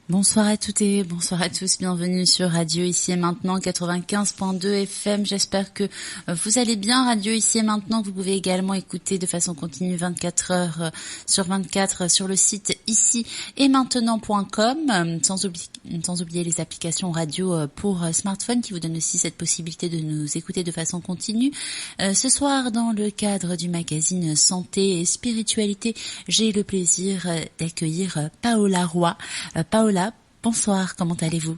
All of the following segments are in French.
Bonsoir à toutes et bonsoir à tous, bienvenue sur Radio Ici et Maintenant 95.2 FM. J'espère que vous allez bien. Radio Ici et Maintenant que vous pouvez également écouter de façon continue 24 heures sur 24 sur le site ici et maintenant.com, sans oublier les applications radio pour smartphone qui vous donnent aussi cette possibilité de nous écouter de façon continue. Ce soir, dans le cadre du magazine Santé et Spiritualité, j'ai le plaisir d'accueillir Paola Roy. Paola, bonsoir, comment allez-vous?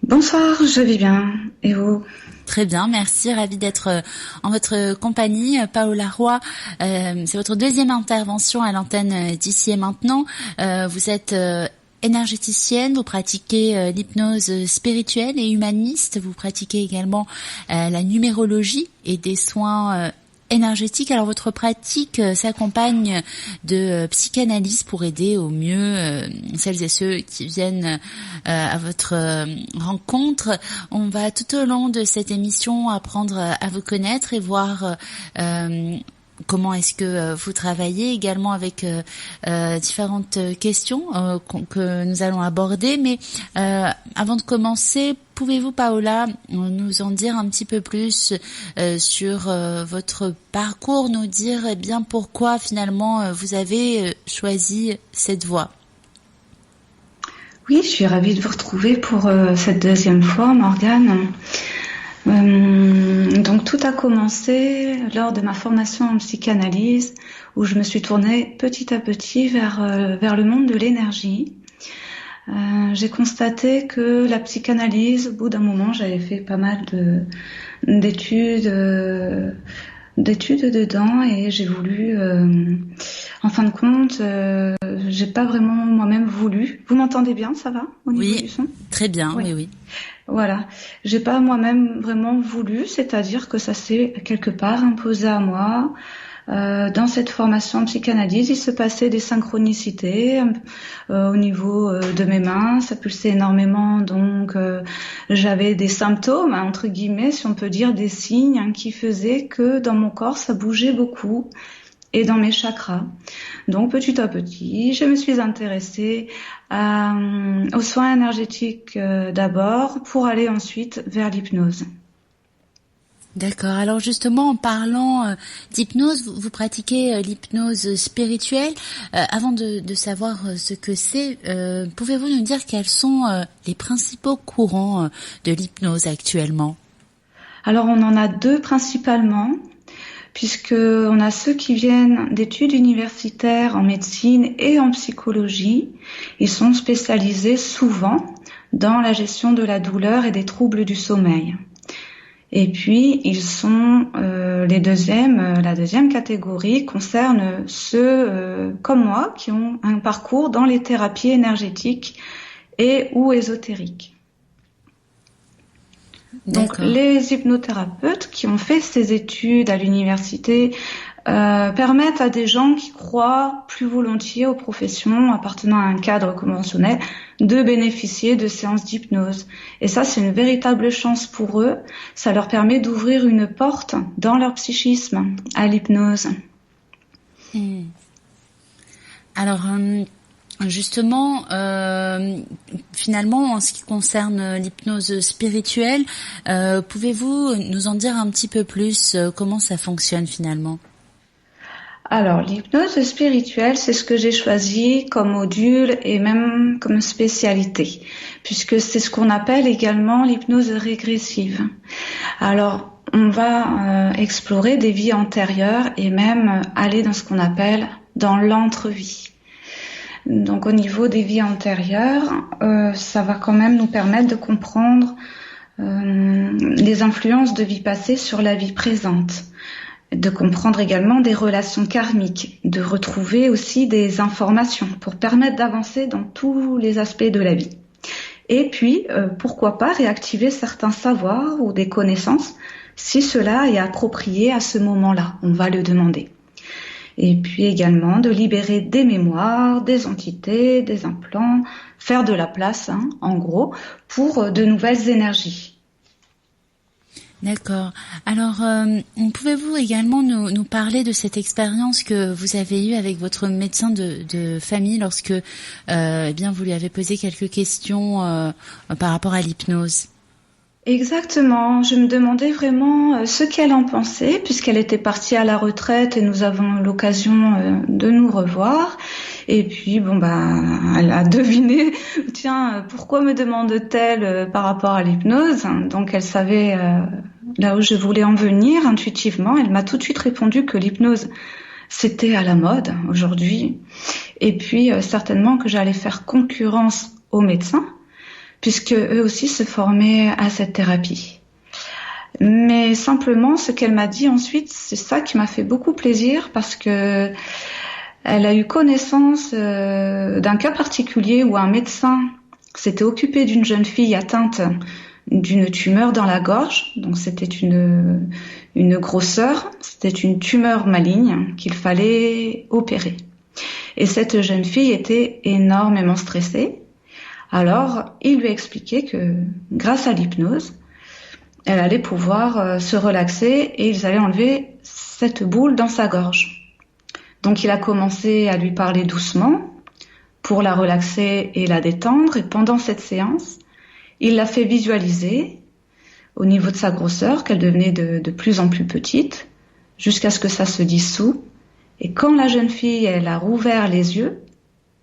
Bonsoir, je vais bien. Et vous? Très bien, merci, ravie d'être en votre compagnie. Paola Roy, c'est votre deuxième intervention à l'antenne d'Ici et Maintenant. Vous êtes énergéticienne, vous pratiquez l'hypnose spirituelle et humaniste, vous pratiquez également la numérologie et des soins énergétique. Alors votre pratique s'accompagne de psychanalyse pour aider au mieux celles et ceux qui viennent à votre rencontre. On va tout au long de cette émission apprendre à vous connaître et voir comment est-ce que vous travaillez également avec différentes questions que nous allons aborder. Mais avant de commencer, pouvez-vous, Paola, nous en dire un petit peu plus sur votre parcours, nous dire bien pourquoi finalement vous avez choisi cette voie? Oui, je suis ravie de vous retrouver pour cette deuxième fois, Morgane. Donc tout a commencé lors de ma formation en psychanalyse où je me suis tournée petit à petit vers le monde de l'énergie. J'ai constaté que la psychanalyse, au bout d'un moment, j'avais fait pas mal d'études dedans et j'ai voulu, en fin de compte, j'ai pas vraiment moi-même voulu. Vous m'entendez bien, ça va au niveau du son? Très bien, oui. Voilà, j'ai pas moi-même vraiment voulu, c'est-à-dire que ça s'est quelque part imposé à moi. Dans cette formation en psychanalyse, il se passait des synchronicités au niveau de mes mains, ça pulsait énormément, donc j'avais des symptômes, entre guillemets, si on peut dire, des signes qui faisaient que dans mon corps, ça bougeait beaucoup et dans mes chakras. Donc petit à petit, je me suis intéressée aux soins énergétiques d'abord pour aller ensuite vers l'hypnose. D'accord. Alors justement, en parlant d'hypnose, vous pratiquez l'hypnose spirituelle. Avant de savoir ce que c'est, pouvez-vous nous dire quels sont les principaux courants de l'hypnose actuellement? Alors on en a deux principalement, puisque on a ceux qui viennent d'études universitaires en médecine et en psychologie. Ils sont spécialisés souvent dans la gestion de la douleur et des troubles du sommeil. Et puis, ils sont la deuxième catégorie concerne ceux comme moi qui ont un parcours dans les thérapies énergétiques et ou ésotériques. Donc, les hypnothérapeutes qui ont fait ces études à l'université permettent à des gens qui croient plus volontiers aux professions appartenant à un cadre conventionnel de bénéficier de séances d'hypnose. Et ça, c'est une véritable chance pour eux. Ça leur permet d'ouvrir une porte dans leur psychisme à l'hypnose. Alors, justement, finalement, en ce qui concerne l'hypnose spirituelle, pouvez-vous nous en dire un petit peu plus comment ça fonctionne finalement? Alors, l'hypnose spirituelle, c'est ce que j'ai choisi comme module et même comme spécialité, puisque c'est ce qu'on appelle également l'hypnose régressive. Alors, on va explorer des vies antérieures et même aller dans ce qu'on appelle dans l'entre-vie. Donc, au niveau des vies antérieures, ça va quand même nous permettre de comprendre les influences de vie passée sur la vie présente, de comprendre également des relations karmiques, de retrouver aussi des informations pour permettre d'avancer dans tous les aspects de la vie. Et puis, pourquoi pas réactiver certains savoirs ou des connaissances si cela est approprié à ce moment-là, on va le demander. Et puis également de libérer des mémoires, des entités, des implants, faire de la place, en gros, pour de nouvelles énergies. D'accord. Alors, pouvez-vous également nous parler de cette expérience que vous avez eue avec votre médecin de famille lorsque eh bien vous lui avez posé quelques questions par rapport à l'hypnose? Exactement. Je me demandais vraiment ce qu'elle en pensait, puisqu'elle était partie à la retraite et nous avons l'occasion de nous revoir. Et puis, elle a deviné, tiens, pourquoi me demande-t-elle par rapport à l'hypnose? Donc, elle savait là où je voulais en venir intuitivement. Elle m'a tout de suite répondu que l'hypnose, c'était à la mode aujourd'hui. Et puis, certainement que j'allais faire concurrence aux médecins, puisque eux aussi se formaient à cette thérapie. Mais simplement, ce qu'elle m'a dit ensuite, c'est ça qui m'a fait beaucoup plaisir, parce que elle a eu connaissance d'un cas particulier où un médecin s'était occupé d'une jeune fille atteinte d'une tumeur dans la gorge. Donc c'était une grosseur, c'était une tumeur maligne qu'il fallait opérer. Et cette jeune fille était énormément stressée. Alors, il lui a expliqué que grâce à l'hypnose, elle allait pouvoir se relaxer et ils allaient enlever cette boule dans sa gorge. Donc, il a commencé à lui parler doucement pour la relaxer et la détendre. Et pendant cette séance, il l'a fait visualiser au niveau de sa grosseur, qu'elle devenait de plus en plus petite, jusqu'à ce que ça se dissout. Et quand la jeune fille, elle a rouvert les yeux,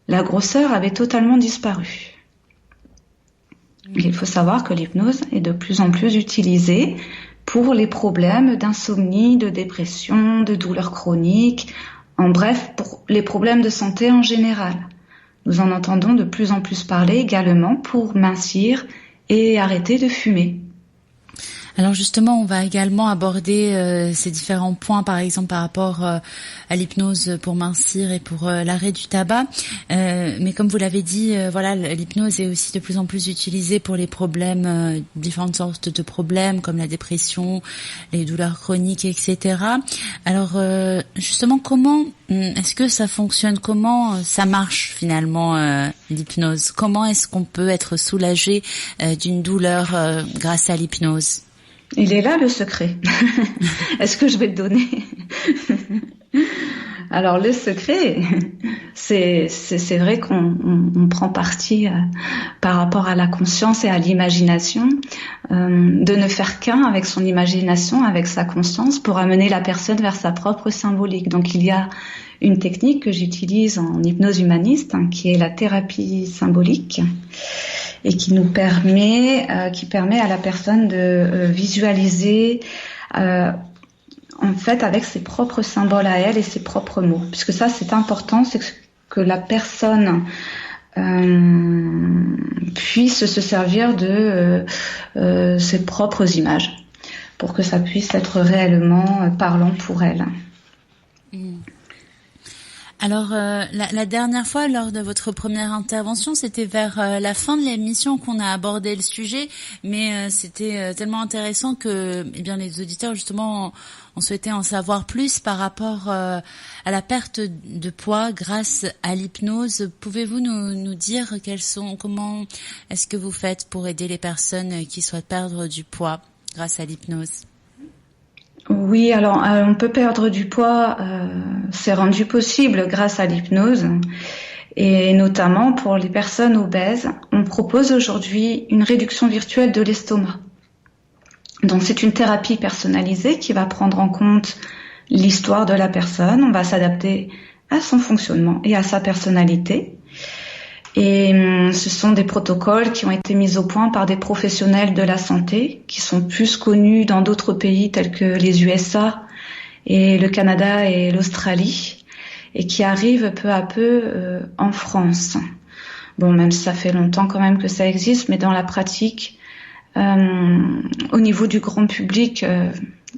la grosseur avait totalement disparu. Il faut savoir que l'hypnose est de plus en plus utilisée pour les problèmes d'insomnie, de dépression, de douleurs chroniques, en bref, pour les problèmes de santé en général. Nous en entendons de plus en plus parler également pour mincir et arrêter de fumer. Alors justement, on va également aborder ces différents points, par exemple par rapport à l'hypnose pour mincir et pour l'arrêt du tabac. Mais comme vous l'avez dit, voilà, l'hypnose est aussi de plus en plus utilisée pour les problèmes, différentes sortes de problèmes comme la dépression, les douleurs chroniques, etc. Alors justement, comment est-ce que ça fonctionne? Comment ça marche finalement l'hypnose? Comment est-ce qu'on peut être soulagé d'une douleur grâce à l'hypnose? Il est là le secret. Est-ce que je vais le donner? Alors le secret, c'est vrai qu'on prend parti par rapport à la conscience et à l'imagination, de ne faire qu'un avec son imagination, avec sa conscience, pour amener la personne vers sa propre symbolique. Donc il y a une technique que j'utilise en hypnose humaniste, qui est la thérapie symbolique, et qui permet à la personne de visualiser en fait avec ses propres symboles à elle et ses propres mots. Puisque ça, c'est important, c'est que la personne puisse se servir de ses propres images pour que ça puisse être réellement parlant pour elle. Alors, la dernière fois, lors de votre première intervention, c'était vers la fin de l'émission qu'on a abordé le sujet, mais c'était tellement intéressant que les auditeurs, justement, ont souhaité en savoir plus par rapport à la perte de poids grâce à l'hypnose. Pouvez-vous nous dire comment est-ce que vous faites pour aider les personnes qui souhaitent perdre du poids grâce à l'hypnose? Oui, alors on peut perdre du poids, c'est rendu possible grâce à l'hypnose, et notamment pour les personnes obèses, on propose aujourd'hui une réduction virtuelle de l'estomac. Donc c'est une thérapie personnalisée qui va prendre en compte l'histoire de la personne, on va s'adapter à son fonctionnement et à sa personnalité. Et ce sont des protocoles qui ont été mis au point par des professionnels de la santé qui sont plus connus dans d'autres pays tels que les USA et le Canada et l'Australie, et qui arrivent peu à peu en France. Bon, même si ça fait longtemps quand même que ça existe, mais dans la pratique, au niveau du grand public,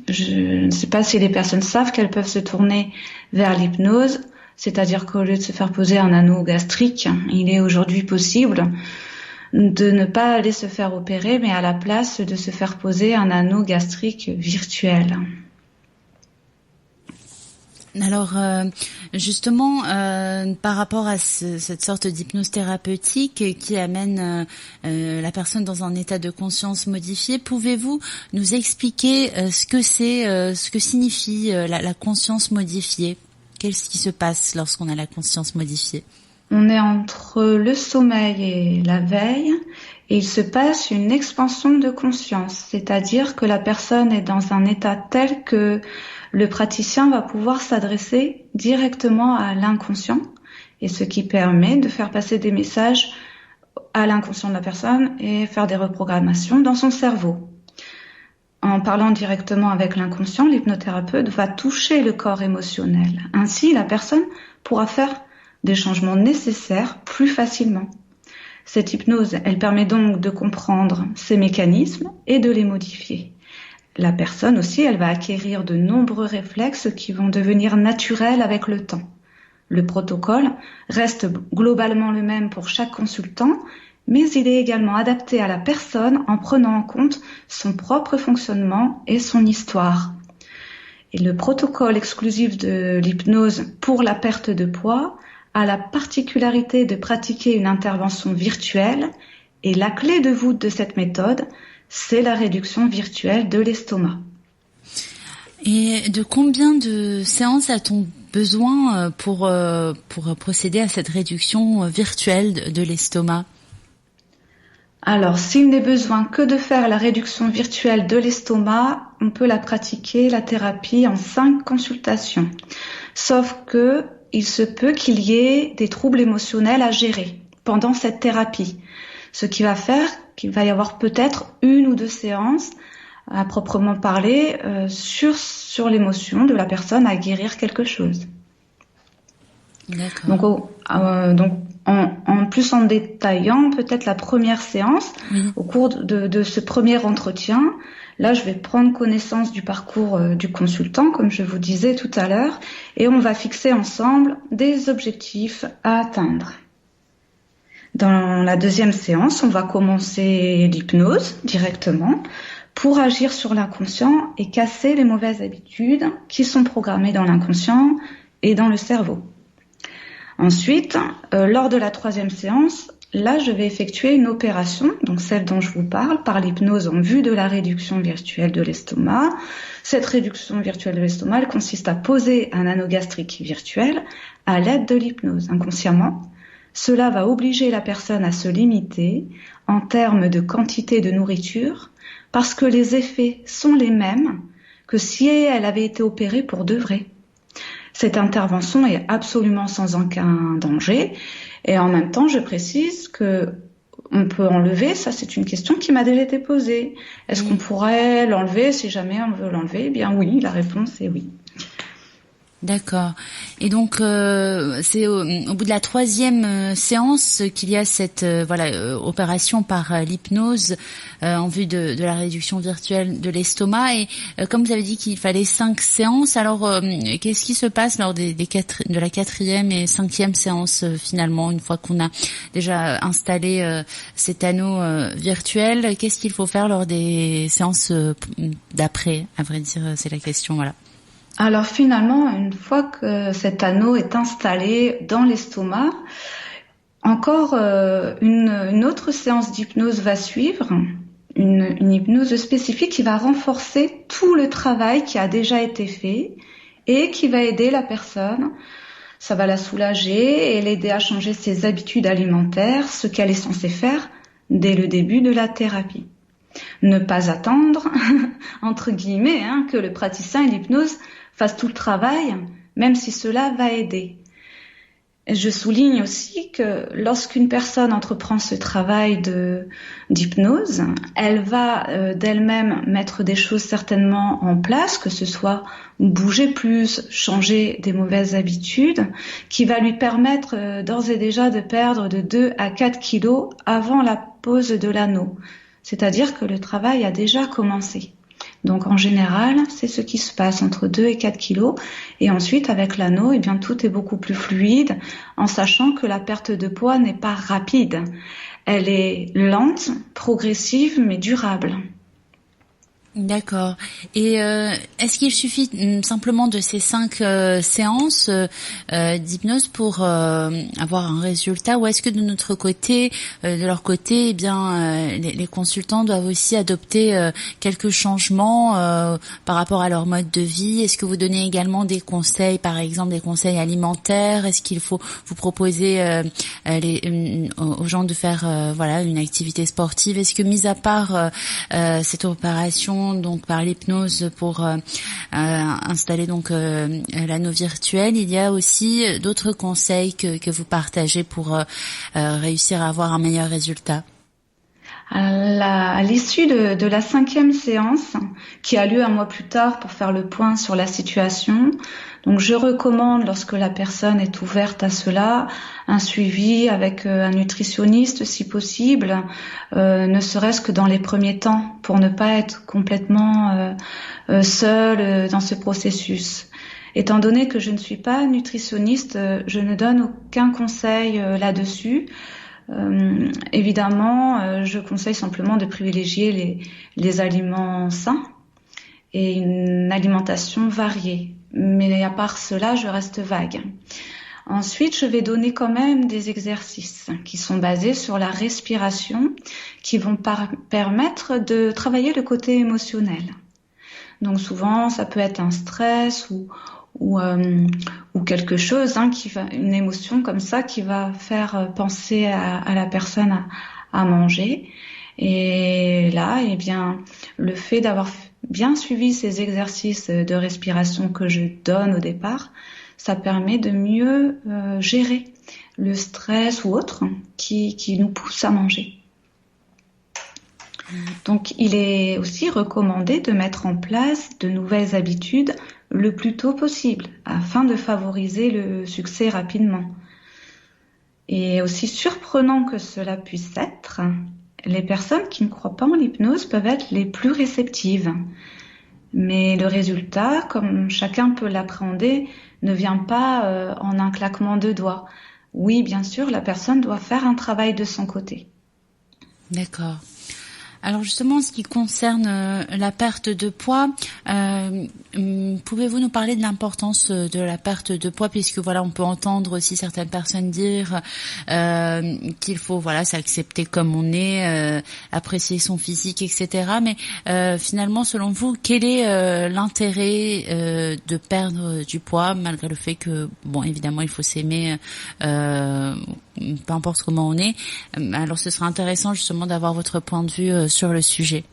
je ne sais pas si les personnes savent qu'elles peuvent se tourner vers l'hypnose. C'est-à-dire qu'au lieu de se faire poser un anneau gastrique, il est aujourd'hui possible de ne pas aller se faire opérer, mais à la place de se faire poser un anneau gastrique virtuel. Alors justement, par rapport à cette sorte d'hypnose thérapeutique qui amène la personne dans un état de conscience modifié, pouvez-vous nous expliquer ce que signifie la conscience modifiée? Qu'est-ce qui se passe lorsqu'on a la conscience modifiée? On est entre le sommeil et la veille, et il se passe une expansion de conscience, c'est-à-dire que la personne est dans un état tel que le praticien va pouvoir s'adresser directement à l'inconscient, et ce qui permet de faire passer des messages à l'inconscient de la personne et faire des reprogrammations dans son cerveau. En parlant directement avec l'inconscient, l'hypnothérapeute va toucher le corps émotionnel. Ainsi, la personne pourra faire des changements nécessaires plus facilement. Cette hypnose, elle permet donc de comprendre ces mécanismes et de les modifier. La personne aussi, elle va acquérir de nombreux réflexes qui vont devenir naturels avec le temps. Le protocole reste globalement le même pour chaque consultant, mais il est également adapté à la personne en prenant en compte son propre fonctionnement et son histoire. Et le protocole exclusif de l'hypnose pour la perte de poids a la particularité de pratiquer une intervention virtuelle, et la clé de voûte de cette méthode, c'est la réduction virtuelle de l'estomac. Et de combien de séances a-t-on besoin pour procéder à cette réduction virtuelle de l'estomac? Alors, s'il n'est besoin que de faire la réduction virtuelle de l'estomac, on peut la pratiquer, la thérapie, en 5 consultations. Sauf que il se peut qu'il y ait des troubles émotionnels à gérer pendant cette thérapie. Ce qui va faire qu'il va y avoir peut-être 1 ou 2 séances à proprement parler sur l'émotion de la personne à guérir quelque chose. D'accord. Donc en plus en détaillant peut-être la première séance, au cours de ce premier entretien, là je vais prendre connaissance du parcours du consultant, comme je vous disais tout à l'heure, et on va fixer ensemble des objectifs à atteindre. Dans la deuxième séance, on va commencer l'hypnose directement pour agir sur l'inconscient et casser les mauvaises habitudes qui sont programmées dans l'inconscient et dans le cerveau. Ensuite, lors de la troisième séance, là, je vais effectuer une opération, donc celle dont je vous parle, par l'hypnose en vue de la réduction virtuelle de l'estomac. Cette réduction virtuelle de l'estomac, elle consiste à poser un anneau gastrique virtuel à l'aide de l'hypnose inconsciemment. Cela va obliger la personne à se limiter en termes de quantité de nourriture parce que les effets sont les mêmes que si elle avait été opérée pour de vrai. Cette intervention est absolument sans aucun danger et en même temps, je précise que on peut enlever, ça c'est une question qui m'a déjà été posée. Est-ce qu'on pourrait l'enlever si jamais on veut l'enlever? Eh bien oui, la réponse est oui. D'accord. Et donc c'est au bout de la troisième séance qu'il y a cette opération par l'hypnose en vue de la réduction virtuelle de l'estomac. Et comme vous avez dit qu'il fallait 5 séances, alors qu'est-ce qui se passe lors de la 4e et 5e séance finalement, une fois qu'on a déjà installé cet anneau virtuel? Qu'est-ce qu'il faut faire lors des séances d'après? À vrai dire, c'est la question. Voilà. Alors finalement, une fois que cet anneau est installé dans l'estomac, encore une autre séance d'hypnose va suivre, une hypnose spécifique qui va renforcer tout le travail qui a déjà été fait et qui va aider la personne. Ça va la soulager et l'aider à changer ses habitudes alimentaires, ce qu'elle est censée faire dès le début de la thérapie. Ne pas attendre, entre guillemets, que le praticien et l'hypnose fassent tout le travail, même si cela va aider. Et je souligne aussi que lorsqu'une personne entreprend ce travail d'hypnose, elle va d'elle-même mettre des choses certainement en place, que ce soit bouger plus, changer des mauvaises habitudes, qui va lui permettre d'ores et déjà de perdre de 2 à 4 kilos avant la pose de l'anneau. C'est-à-dire que le travail a déjà commencé. Donc en général, c'est ce qui se passe entre 2 et 4 kilos. Et ensuite, avec l'anneau, eh bien, tout est beaucoup plus fluide, en sachant que la perte de poids n'est pas rapide. Elle est lente, progressive, mais durable. D'accord. Et est-ce qu'il suffit simplement de ces 5 séances d'hypnose pour avoir un résultat, ou est-ce que de notre côté, de leur côté, eh bien, les consultants doivent aussi adopter quelques changements par rapport à leur mode de vie? Est-ce que vous donnez également des conseils, par exemple des conseils alimentaires? Est-ce qu'il faut vous proposer aux gens de faire voilà, une activité sportive? Est-ce que, mis à part cette opération donc par l'hypnose pour installer donc l'anneau virtuel, il y a aussi d'autres conseils que vous partagez pour réussir à avoir un meilleur résultat? À l'issue de la 5e séance, qui a lieu un mois plus tard pour faire le point sur la situation, donc je recommande, lorsque la personne est ouverte à cela, un suivi avec un nutritionniste si possible, ne serait-ce que dans les premiers temps, pour ne pas être complètement seule dans ce processus. Étant donné que je ne suis pas nutritionniste, je ne donne aucun conseil là-dessus. Évidemment, je conseille simplement de privilégier les aliments sains et une alimentation variée. Mais à part cela, je reste vague. Ensuite, je vais donner quand même des exercices qui sont basés sur la respiration, qui vont permettre de travailler le côté émotionnel. Donc souvent, ça peut être un stress ou quelque chose une émotion comme ça qui va faire penser à la personne à manger. Et là, eh bien, le fait d'avoir bien suivi ces exercices de respiration que je donne au départ, ça permet de mieux gérer le stress ou autre qui nous pousse à manger. Donc, il est aussi recommandé de mettre en place de nouvelles habitudes le plus tôt possible afin de favoriser le succès rapidement. Et aussi surprenant que cela puisse être, les personnes qui ne croient pas en l'hypnose peuvent être les plus réceptives. Mais le résultat, comme chacun peut l'appréhender, ne vient pas en un claquement de doigts. Oui, bien sûr, la personne doit faire un travail de son côté. D'accord. Alors justement, en ce qui concerne la perte de poids, pouvez-vous nous parler de l'importance de la perte de poids, puisque voilà, on peut entendre aussi certaines personnes dire qu'il faut voilà s'accepter comme on est, apprécier son physique, etc. Mais finalement, selon vous, quel est l'intérêt de perdre du poids, malgré le fait que bon, évidemment, il faut s'aimer. Peu importe comment on est. Alors ce sera intéressant justement d'avoir votre point de vue sur le sujet.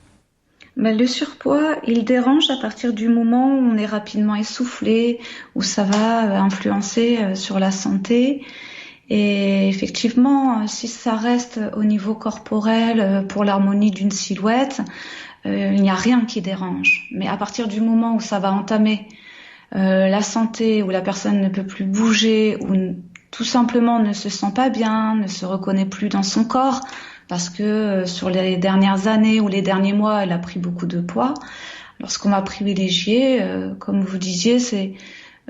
Mais le surpoids, il dérange à partir du moment où on est rapidement essoufflé, où ça va influencer sur la santé. Et effectivement, si ça reste au niveau corporel pour l'harmonie d'une silhouette, il n'y a rien qui dérange. Mais à partir du moment où ça va entamer la santé, où la personne ne peut plus bouger, ou tout simplement ne se sent pas bien, ne se reconnaît plus dans son corps, parce que sur les dernières années ou les derniers mois, elle a pris beaucoup de poids. Alors ce qu'on va privilégier, comme vous disiez, c'est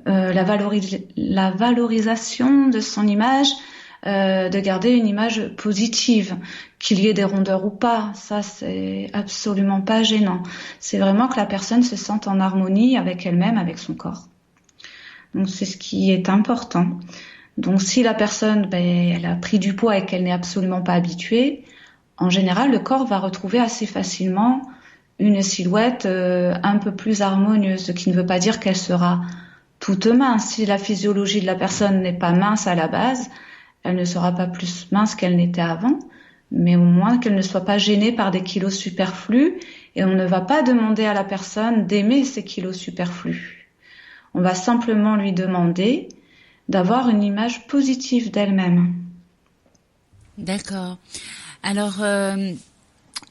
la valorisation de son image, de garder une image positive, qu'il y ait des rondeurs ou pas, ça c'est absolument pas gênant. C'est vraiment que la personne se sente en harmonie avec elle-même, avec son corps. Donc c'est ce qui est important. Donc si la personne elle a pris du poids et qu'elle n'est absolument pas habituée, en général le corps va retrouver assez facilement une silhouette un peu plus harmonieuse, ce qui ne veut pas dire qu'elle sera toute mince. Si la physiologie de la personne n'est pas mince à la base, elle ne sera pas plus mince qu'elle n'était avant, mais au moins qu'elle ne soit pas gênée par des kilos superflus, et on ne va pas demander à la personne d'aimer ces kilos superflus. On va simplement lui demander d'avoir une image positive d'elle-même. D'accord. Alors,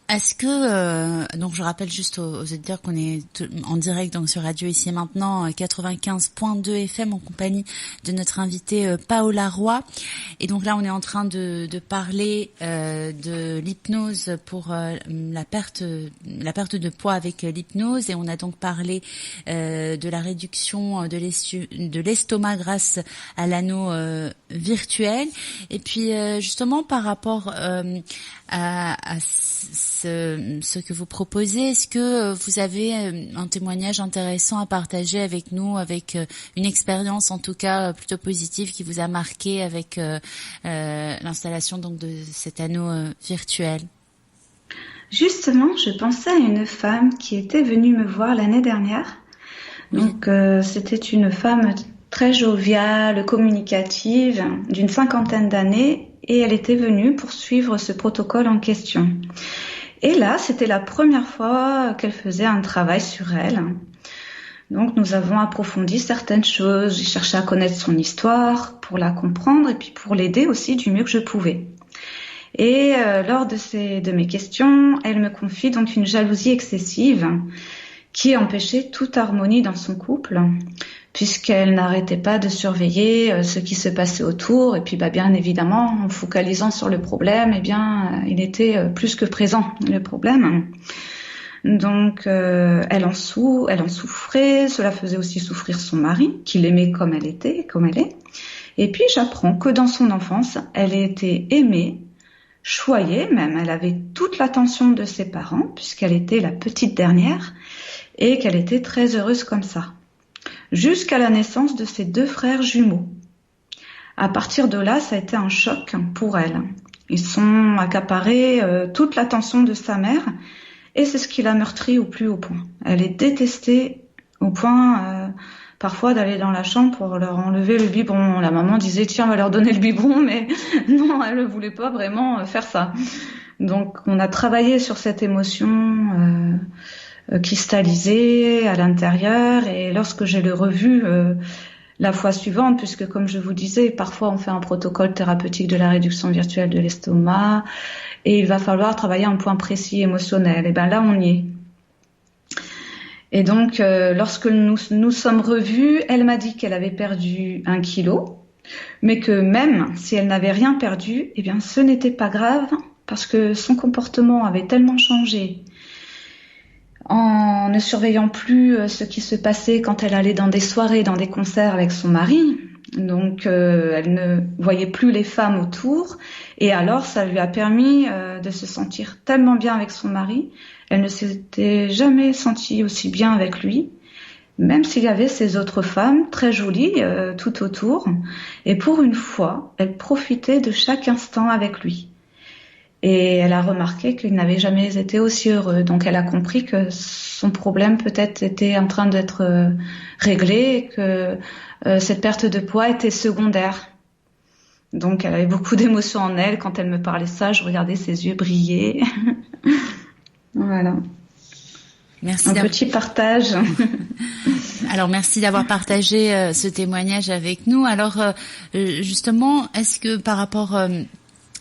est-ce que donc je rappelle juste aux auditeurs qu'on est en direct donc sur Radio Ici et Maintenant 95.2 FM en compagnie de notre invitée Paola Roy, et donc là on est en train de parler de l'hypnose pour la perte de poids avec l'hypnose, et on a donc parlé de la réduction de l'estomac grâce à l'anneau virtuel, et puis justement par rapport à ce que vous proposez. Est-ce que vous avez un témoignage intéressant à partager avec nous, avec une expérience en tout cas plutôt positive qui vous a marqué avec l'installation donc de cet anneau virtuel? Justement, je pensais à une femme qui était venue me voir l'année dernière. Donc, c'était une femme très joviale, communicative, d'une 50aine d'années, et elle était venue pour suivre ce protocole en question. Et là, c'était la première fois qu'elle faisait un travail sur elle. Donc, nous avons approfondi certaines choses. J'ai cherché à connaître son histoire pour la comprendre et puis pour l'aider aussi du mieux que je pouvais. Et lors de mes questions, elle me confie donc une jalousie excessive qui empêchait toute harmonie dans son couple, puisqu'elle n'arrêtait pas de surveiller ce qui se passait autour. Et puis, bien évidemment, en focalisant sur le problème, il était plus que présent, le problème. Donc, elle en souffrait. Cela faisait aussi souffrir son mari, qui l'aimait comme elle est. Et puis, j'apprends que dans son enfance, elle était aimée, choyée même. Elle avait toute l'attention de ses parents, puisqu'elle était la petite dernière, et qu'elle était très heureuse comme ça, jusqu'à la naissance de ses 2 frères jumeaux. À partir de là, ça a été un choc pour elle. Ils ont accaparé toute l'attention de sa mère, et c'est ce qui l'a meurtrie au plus haut point. Elle est détestée au point parfois d'aller dans la chambre pour leur enlever le biberon. La maman disait tiens, on va leur donner le biberon, mais non, elle ne voulait pas vraiment faire ça. Donc on a travaillé sur cette émotion cristallisée à l'intérieur, et lorsque je l'ai revue la fois suivante, puisque comme je vous disais, parfois on fait un protocole thérapeutique de la réduction virtuelle de l'estomac et il va falloir travailler un point précis émotionnel, et là on y est. Et donc lorsque nous sommes revus, elle m'a dit qu'elle avait perdu 1 kilo, mais que même si elle n'avait rien perdu, ce n'était pas grave, parce que son comportement avait tellement changé en ne surveillant plus ce qui se passait quand elle allait dans des soirées, dans des concerts avec son mari. Donc elle ne voyait plus les femmes autour, et alors ça lui a permis de se sentir tellement bien avec son mari. Elle ne s'était jamais sentie aussi bien avec lui, même s'il y avait ces autres femmes très jolies tout autour, et pour une fois elle profitait de chaque instant avec lui. Et elle a remarqué qu'il n'avait jamais été aussi heureux. Donc elle a compris que son problème peut-être était en train d'être réglé, et que cette perte de poids était secondaire. Donc elle avait beaucoup d'émotions en elle. Quand elle me parlait ça, je regardais ses yeux briller. Voilà. Merci un petit partage. Alors merci d'avoir partagé ce témoignage avec nous. Alors justement, est-ce que par rapport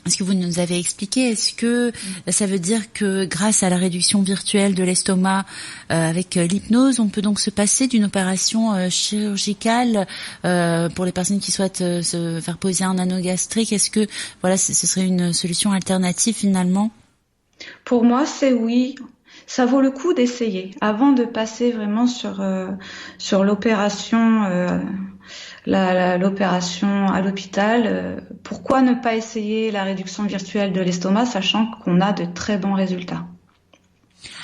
ce que vous nous avez expliqué, est-ce que ça veut dire que grâce à la réduction virtuelle de l'estomac avec l'hypnose, on peut donc se passer d'une opération chirurgicale pour les personnes qui souhaitent se faire poser un anneau gastrique? Est-ce que ce serait une solution alternative finalement? Pour moi, c'est oui. Ça vaut le coup d'essayer avant de passer vraiment sur l'opération. L'opération à l'hôpital, pourquoi ne pas essayer la réduction virtuelle de l'estomac, sachant qu'on a de très bons résultats?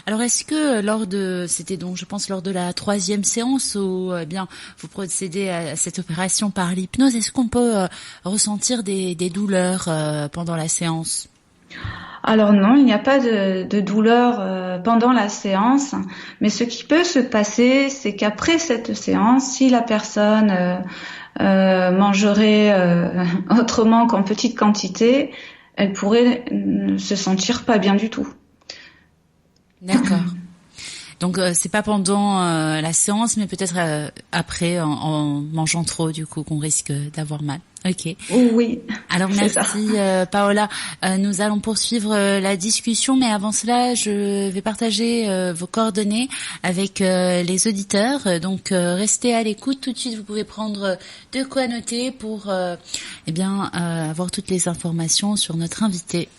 Alors est-ce que c'était donc je pense lors de la 3e séance où vous procédez à cette opération par l'hypnose, est-ce qu'on peut ressentir des douleurs pendant la séance? Alors non, il n'y a pas de douleur pendant la séance, mais ce qui peut se passer, c'est qu'après cette séance, si la personne mangerait autrement qu'en petite quantité, elle pourrait se sentir pas bien du tout. D'accord. Donc c'est pas pendant la séance, mais peut-être après en mangeant trop, du coup, qu'on risque d'avoir mal. Ok. Oui. Alors merci Paola. Nous allons poursuivre la discussion, mais avant cela, je vais partager vos coordonnées avec les auditeurs. Donc restez à l'écoute. Tout de suite, vous pouvez prendre de quoi noter pour avoir toutes les informations sur notre invité.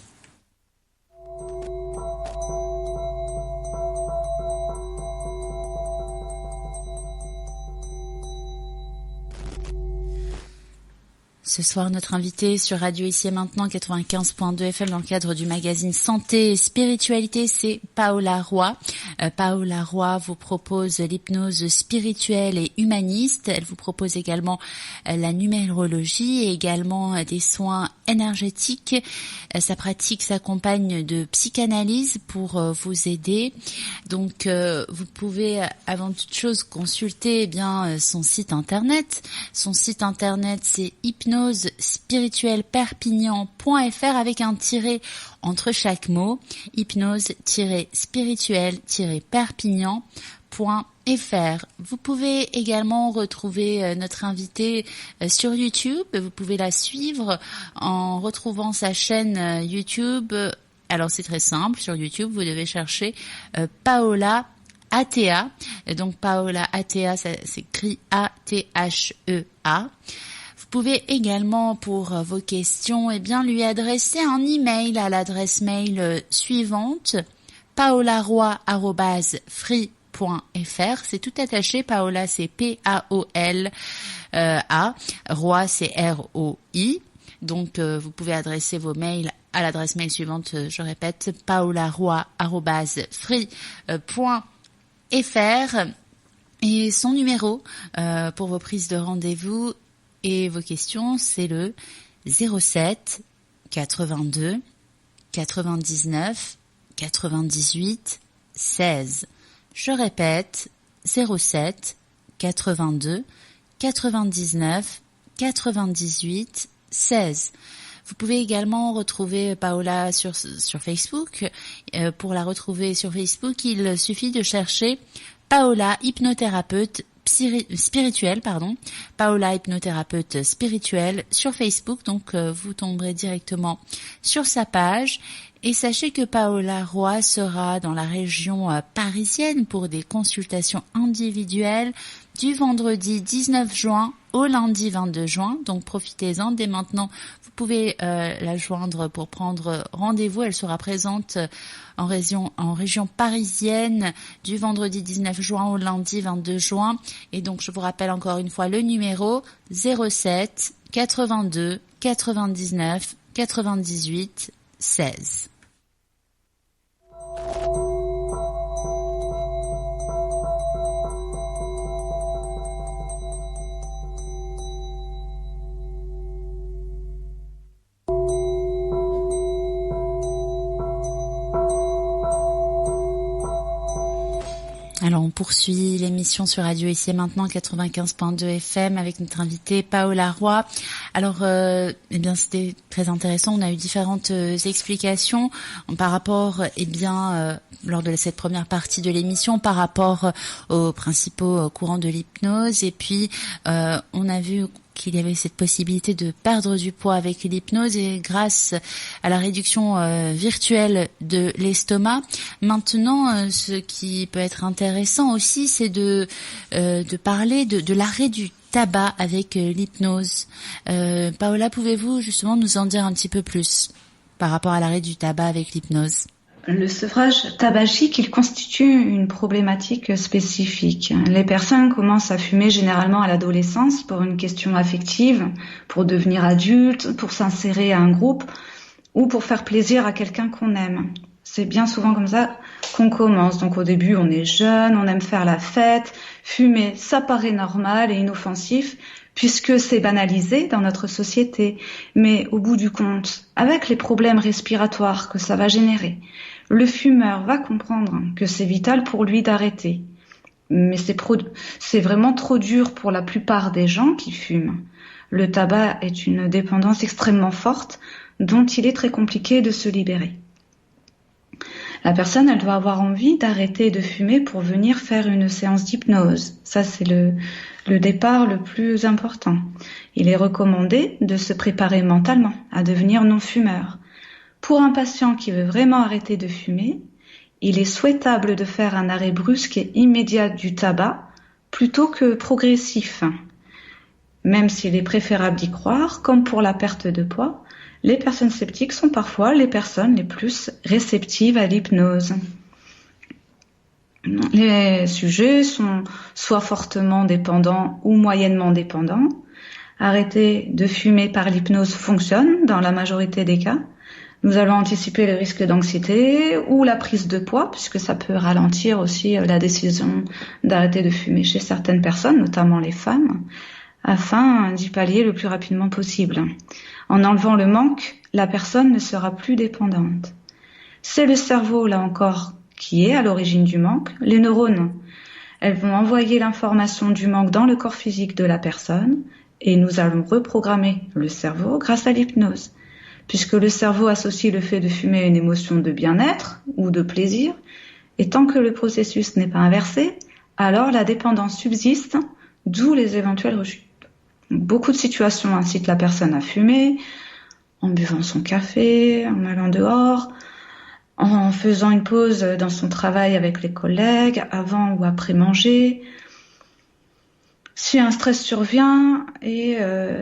Ce soir, notre invité sur Radio Ici et Maintenant 95.2 FM dans le cadre du magazine Santé et Spiritualité, c'est Paola Roy. Paola Roy vous propose l'hypnose spirituelle et humaniste. Elle vous propose également la numérologie et également des soins énergétiques. Sa pratique s'accompagne de psychanalyse pour vous aider. Donc, vous pouvez avant toute chose consulter son site internet. Son site internet, c'est hypnosespirituelleperpignan.fr avec un tiret entre chaque mot, hypnose-spirituel-perpignan.fr. Vous pouvez également retrouver notre invitée sur YouTube. Vous pouvez la suivre en retrouvant sa chaîne YouTube. Alors c'est très simple, sur YouTube, vous devez chercher Paola Athea. Donc Paola Athea, ça s'écrit A-T-H-E-A. Vous pouvez également, pour vos questions, lui adresser un email à l'adresse mail suivante, paolaroy@free.fr. C'est tout attaché. Paola, c'est P-A-O-L-A. Roy, c'est R-O-I. Donc, vous pouvez adresser vos mails à l'adresse mail suivante, je répète, paolaroy@free.fr. Et son numéro pour vos prises de rendez-vous et vos questions, c'est le 07 82 99 98 16. Je répète, 07 82 99 98 16. Vous pouvez également retrouver Paola sur Facebook. Pour la retrouver sur Facebook, il suffit de chercher Paola hypnothérapeute spirituelle, Paola hypnothérapeute spirituelle sur Facebook. Donc vous tomberez directement sur sa page. Et sachez que Paola Roy sera dans la région parisienne pour des consultations individuelles du vendredi 19 juin au lundi 22 juin. Donc profitez-en dès maintenant. Vous pouvez la joindre pour prendre rendez-vous. Elle sera présente en région parisienne du vendredi 19 juin au lundi 22 juin. Et donc je vous rappelle encore une fois le numéro 07 82 99 98 16. Alors on poursuit l'émission sur Radio Ici et Maintenant 95.2 FM avec notre invitée Paola Roy. Alors c'était très intéressant, on a eu différentes explications par rapport lors de cette première partie de l'émission par rapport aux principaux courants de l'hypnose et puis on a vu qu'il y avait cette possibilité de perdre du poids avec l'hypnose et grâce à la réduction virtuelle de l'estomac. Maintenant, ce qui peut être intéressant aussi, c'est de parler de l'arrêt du tabac avec l'hypnose. Paola, pouvez-vous justement nous en dire un petit peu plus par rapport à l'arrêt du tabac avec l'hypnose ? Le sevrage tabagique, il constitue une problématique spécifique. Les personnes commencent à fumer généralement à l'adolescence pour une question affective, pour devenir adulte, pour s'insérer à un groupe ou pour faire plaisir à quelqu'un qu'on aime. C'est bien souvent comme ça qu'on commence. Donc au début, on est jeune, on aime faire la fête, fumer, ça paraît normal et inoffensif puisque c'est banalisé dans notre société. Mais au bout du compte, avec les problèmes respiratoires que ça va générer, le fumeur va comprendre que c'est vital pour lui d'arrêter. Mais c'est vraiment trop dur pour la plupart des gens qui fument. Le tabac est une dépendance extrêmement forte dont il est très compliqué de se libérer. La personne, elle doit avoir envie d'arrêter de fumer pour venir faire une séance d'hypnose. Ça, c'est le départ le plus important. Il est recommandé de se préparer mentalement à devenir non-fumeur. Pour un patient qui veut vraiment arrêter de fumer, il est souhaitable de faire un arrêt brusque et immédiat du tabac plutôt que progressif. Même s'il est préférable d'y croire, comme pour la perte de poids, les personnes sceptiques sont parfois les personnes les plus réceptives à l'hypnose. Les sujets sont soit fortement dépendants ou moyennement dépendants, Arrêter de fumer par l'hypnose fonctionne dans la majorité des cas. Nous allons anticiper le risque d'anxiété ou la prise de poids, puisque ça peut ralentir aussi la décision d'arrêter de fumer chez certaines personnes, notamment les femmes, afin d'y pallier le plus rapidement possible. En enlevant le manque, la personne ne sera plus dépendante. C'est le cerveau, là encore, qui est à l'origine du manque. Les neurones, elles vont envoyer l'information du manque dans le corps physique de la personne et nous allons reprogrammer le cerveau grâce à l'hypnose. Puisque le cerveau associe le fait de fumer à une émotion de bien-être ou de plaisir, et tant que le processus n'est pas inversé, alors la dépendance subsiste, d'où les éventuelles rechutes. Beaucoup de situations incitent la personne à fumer, en buvant son café, en allant dehors, en faisant une pause dans son travail avec les collègues, avant ou après manger. Si un stress survient et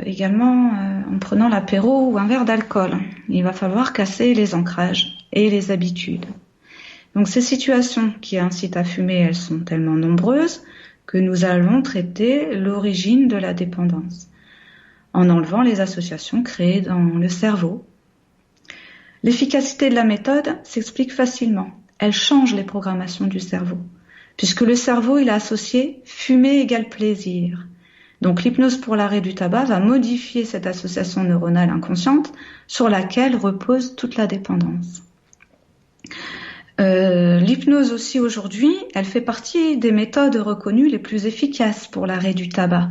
également en prenant l'apéro ou un verre d'alcool, il va falloir casser les ancrages et les habitudes. Donc ces situations qui incitent à fumer, elles sont tellement nombreuses que nous allons traiter l'origine de la dépendance en enlevant les associations créées dans le cerveau. L'efficacité de la méthode s'explique facilement. Elle change les programmations du cerveau. Puisque le cerveau, il a associé fumer égale plaisir. Donc l'hypnose pour l'arrêt du tabac va modifier cette association neuronale inconsciente sur laquelle repose toute la dépendance. L'hypnose aussi aujourd'hui, elle fait partie des méthodes reconnues les plus efficaces pour l'arrêt du tabac.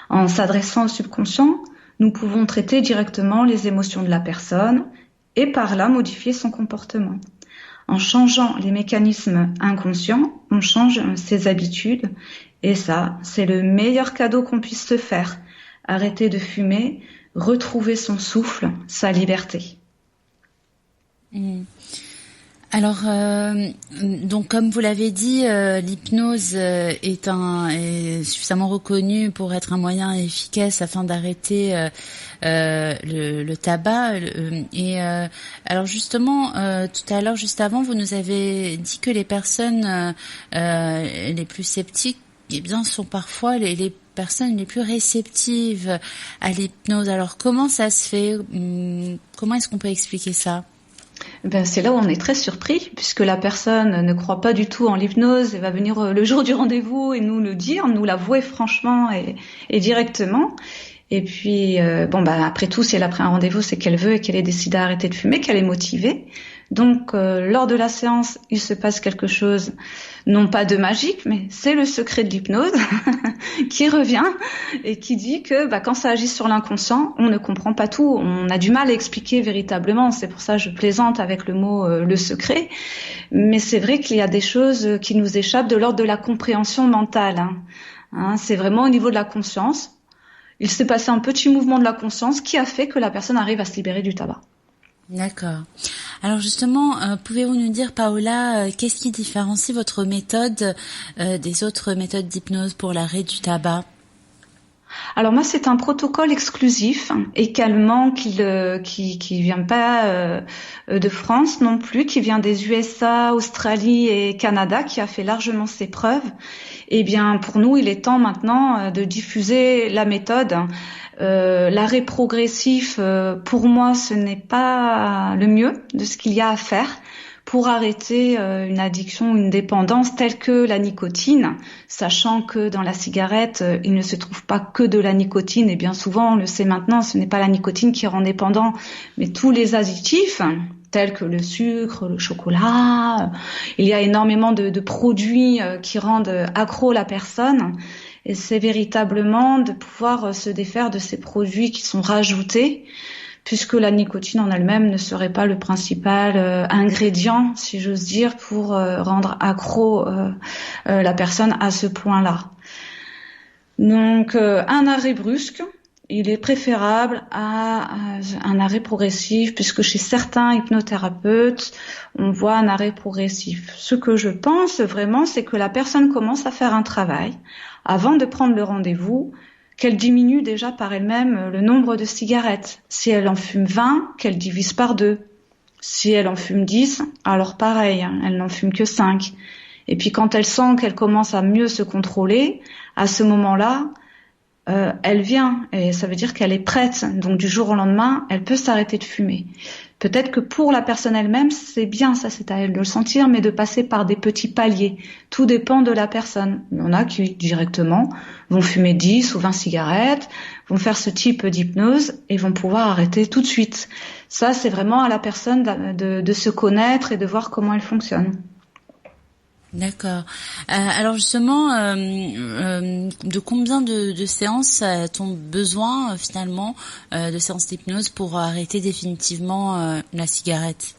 En s'adressant au subconscient, nous pouvons traiter directement les émotions de la personne et par là modifier son comportement. En changeant les mécanismes inconscients, on change ses habitudes et ça, c'est le meilleur cadeau qu'on puisse se faire. Arrêter de fumer, retrouver son souffle, sa liberté. Alors, donc comme vous l'avez dit, l'hypnose est suffisamment reconnue pour être un moyen efficace afin d'arrêter le tabac. Alors justement, tout à l'heure, juste avant, vous nous avez dit que les personnes les plus sceptiques, eh bien, sont parfois les personnes les plus réceptives à l'hypnose. Alors comment ça se fait? Comment est-ce qu'on peut expliquer ça? C'est là où on est très surpris, puisque la personne ne croit pas du tout en l'hypnose et va venir le jour du rendez-vous et nous le dire, nous l'avouer franchement et directement. Et puis, après tout, si elle a pris un rendez-vous, c'est qu'elle veut et qu'elle est décidée à arrêter de fumer, qu'elle est motivée. Donc, lors de la séance, il se passe quelque chose, non pas de magique, mais c'est le secret de l'hypnose qui revient et qui dit que quand ça agit sur l'inconscient, on ne comprend pas tout, on a du mal à expliquer véritablement. C'est pour ça que je plaisante avec le mot le secret. Mais c'est vrai qu'il y a des choses qui nous échappent de l'ordre de la compréhension mentale. C'est vraiment au niveau de la conscience. Il s'est passé un petit mouvement de la conscience qui a fait que la personne arrive à se libérer du tabac. D'accord. Alors justement, pouvez-vous nous dire, Paola, qu'est-ce qui différencie votre méthode des autres méthodes d'hypnose pour l'arrêt du tabac? Alors moi, c'est un protocole exclusif, également qui vient pas de France non plus, qui vient des USA, Australie et Canada, qui a fait largement ses preuves. Eh bien, pour nous, il est temps maintenant de diffuser la méthode. L'arrêt progressif, pour moi, ce n'est pas le mieux de ce qu'il y a à faire pour arrêter une addiction, une dépendance telle que la nicotine, sachant que dans la cigarette, il ne se trouve pas que de la nicotine, et bien souvent, on le sait maintenant, ce n'est pas la nicotine qui rend dépendant, mais tous les additifs, tels que le sucre, le chocolat. Il y a énormément de produits qui rendent accro la personne. Et c'est véritablement de pouvoir se défaire de ces produits qui sont rajoutés, puisque la nicotine en elle-même ne serait pas le principal ingrédient, si j'ose dire, pour rendre accro la personne à ce point-là. Donc, un arrêt brusque, il est préférable à un arrêt progressif, puisque chez certains hypnothérapeutes, on voit un arrêt progressif. Ce que je pense vraiment, c'est que la personne commence à faire un travail avant de prendre le rendez-vous, qu'elle diminue déjà par elle-même le nombre de cigarettes. Si elle en fume 20, qu'elle divise par 2. Si elle en fume 10, alors pareil, elle n'en fume que 5. Et puis quand elle sent qu'elle commence à mieux se contrôler, à ce moment-là, elle vient et ça veut dire qu'elle est prête. Donc du jour au lendemain, elle peut s'arrêter de fumer. Peut-être que pour la personne elle-même, c'est bien, ça c'est à elle de le sentir, mais de passer par des petits paliers. Tout dépend de la personne. Il y en a qui directement vont fumer 10 ou 20 cigarettes, vont faire ce type d'hypnose et vont pouvoir arrêter tout de suite. Ça, c'est vraiment à la personne de se connaître et de voir comment elle fonctionne. D'accord. Alors justement, de combien de séances a-t-on besoin finalement de séances d'hypnose pour arrêter définitivement la cigarette?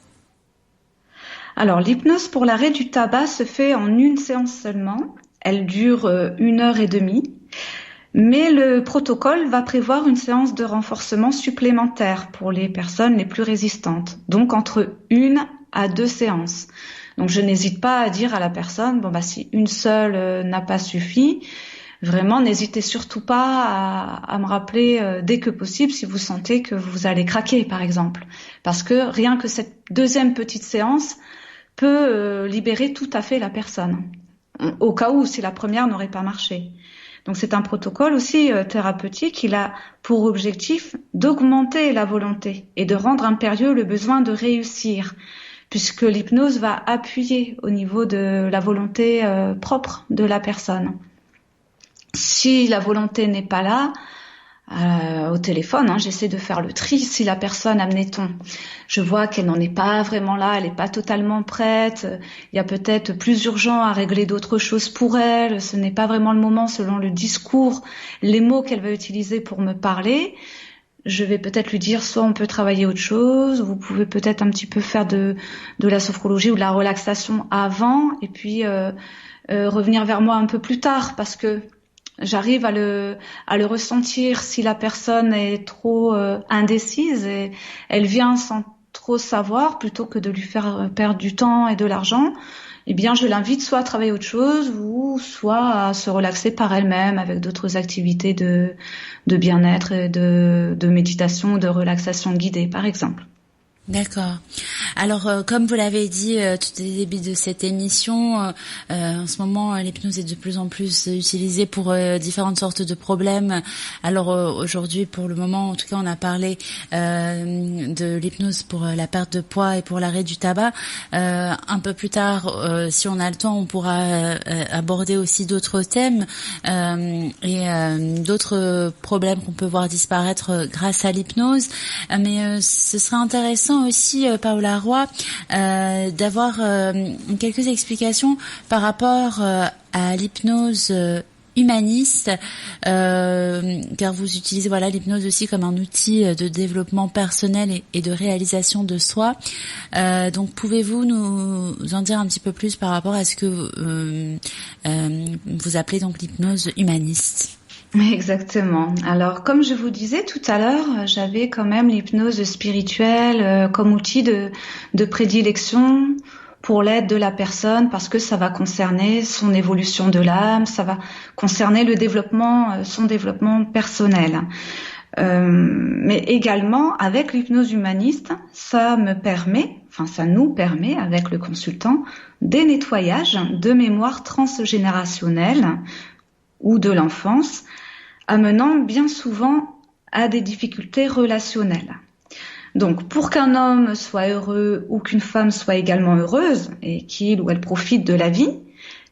Alors, l'hypnose pour l'arrêt du tabac se fait en une séance seulement. Elle dure 1 heure et demie. Mais le protocole va prévoir une séance de renforcement supplémentaire pour les personnes les plus résistantes. Donc, entre 1 à 2 séances. Donc, je n'hésite pas à dire à la personne, si une seule n'a pas suffi, vraiment, n'hésitez surtout pas à me rappeler dès que possible si vous sentez que vous allez craquer, par exemple. Parce que rien que cette deuxième petite séance peut libérer tout à fait la personne, au cas où si la première n'aurait pas marché. Donc c'est un protocole aussi thérapeutique. Il a pour objectif d'augmenter la volonté et de rendre impérieux le besoin de réussir, puisque l'hypnose va appuyer au niveau de la volonté propre de la personne. Si la volonté n'est pas là, au téléphone, j'essaie de faire le tri. Si la personne, admettons, je vois qu'elle n'en est pas vraiment là, elle n'est pas totalement prête, il y a peut-être plus urgent à régler d'autres choses pour elle, ce n'est pas vraiment le moment selon le discours, les mots qu'elle va utiliser pour me parler, je vais peut-être lui dire soit on peut travailler autre chose, vous pouvez peut-être un petit peu faire de la sophrologie ou de la relaxation avant et puis revenir vers moi un peu plus tard parce que j'arrive à le ressentir si la personne est trop indécise et elle vient sans trop savoir plutôt que de lui faire perdre du temps et de l'argent. Eh bien, je l'invite soit à travailler autre chose ou soit à se relaxer par elle-même avec d'autres activités de bien-être et de méditation ou de relaxation guidée, par exemple. D'accord. Alors, comme vous l'avez dit tout au début de cette émission, en ce moment, l'hypnose est de plus en plus utilisée pour différentes sortes de problèmes. Alors, aujourd'hui, pour le moment, en tout cas, on a parlé de l'hypnose pour la perte de poids et pour l'arrêt du tabac. Un peu plus tard, si on a le temps, on pourra aborder aussi d'autres thèmes et d'autres problèmes qu'on peut voir disparaître grâce à l'hypnose. Mais ce serait intéressant aussi, Paola Roy, d'avoir quelques explications par rapport à l'hypnose humaniste, car vous utilisez l'hypnose aussi comme un outil de développement personnel et de réalisation de soi. Donc pouvez-vous nous en dire un petit peu plus par rapport à ce que vous appelez donc l'hypnose humaniste? Exactement. Alors, comme je vous disais tout à l'heure, j'avais quand même l'hypnose spirituelle comme outil de prédilection pour l'aide de la personne parce que ça va concerner son évolution de l'âme, ça va concerner son développement personnel. Mais également, avec l'hypnose humaniste, ça nous permet, avec le consultant, des nettoyages de mémoire transgénérationnelle ou de l'enfance, amenant bien souvent à des difficultés relationnelles. Donc, pour qu'un homme soit heureux ou qu'une femme soit également heureuse et qu'il ou elle profite de la vie,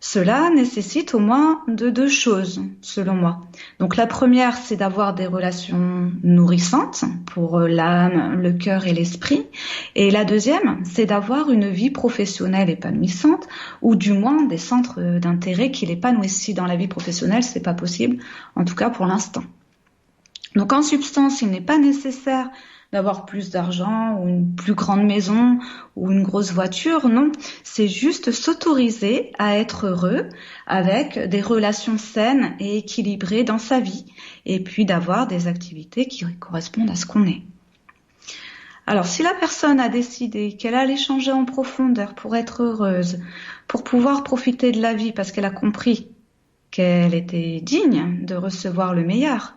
cela nécessite au moins de 2 choses, selon moi. Donc, la première, c'est d'avoir des relations nourrissantes pour l'âme, le cœur et l'esprit. Et la deuxième, c'est d'avoir une vie professionnelle épanouissante ou du moins des centres d'intérêt qui l'épanouissent. Si dans la vie professionnelle, c'est pas possible, en tout cas pour l'instant. Donc, en substance, il n'est pas nécessaire d'avoir plus d'argent ou une plus grande maison ou une grosse voiture, non. C'est juste s'autoriser à être heureux avec des relations saines et équilibrées dans sa vie et puis d'avoir des activités qui correspondent à ce qu'on est. Alors, si la personne a décidé qu'elle allait changer en profondeur pour être heureuse, pour pouvoir profiter de la vie parce qu'elle a compris qu'elle était digne de recevoir le meilleur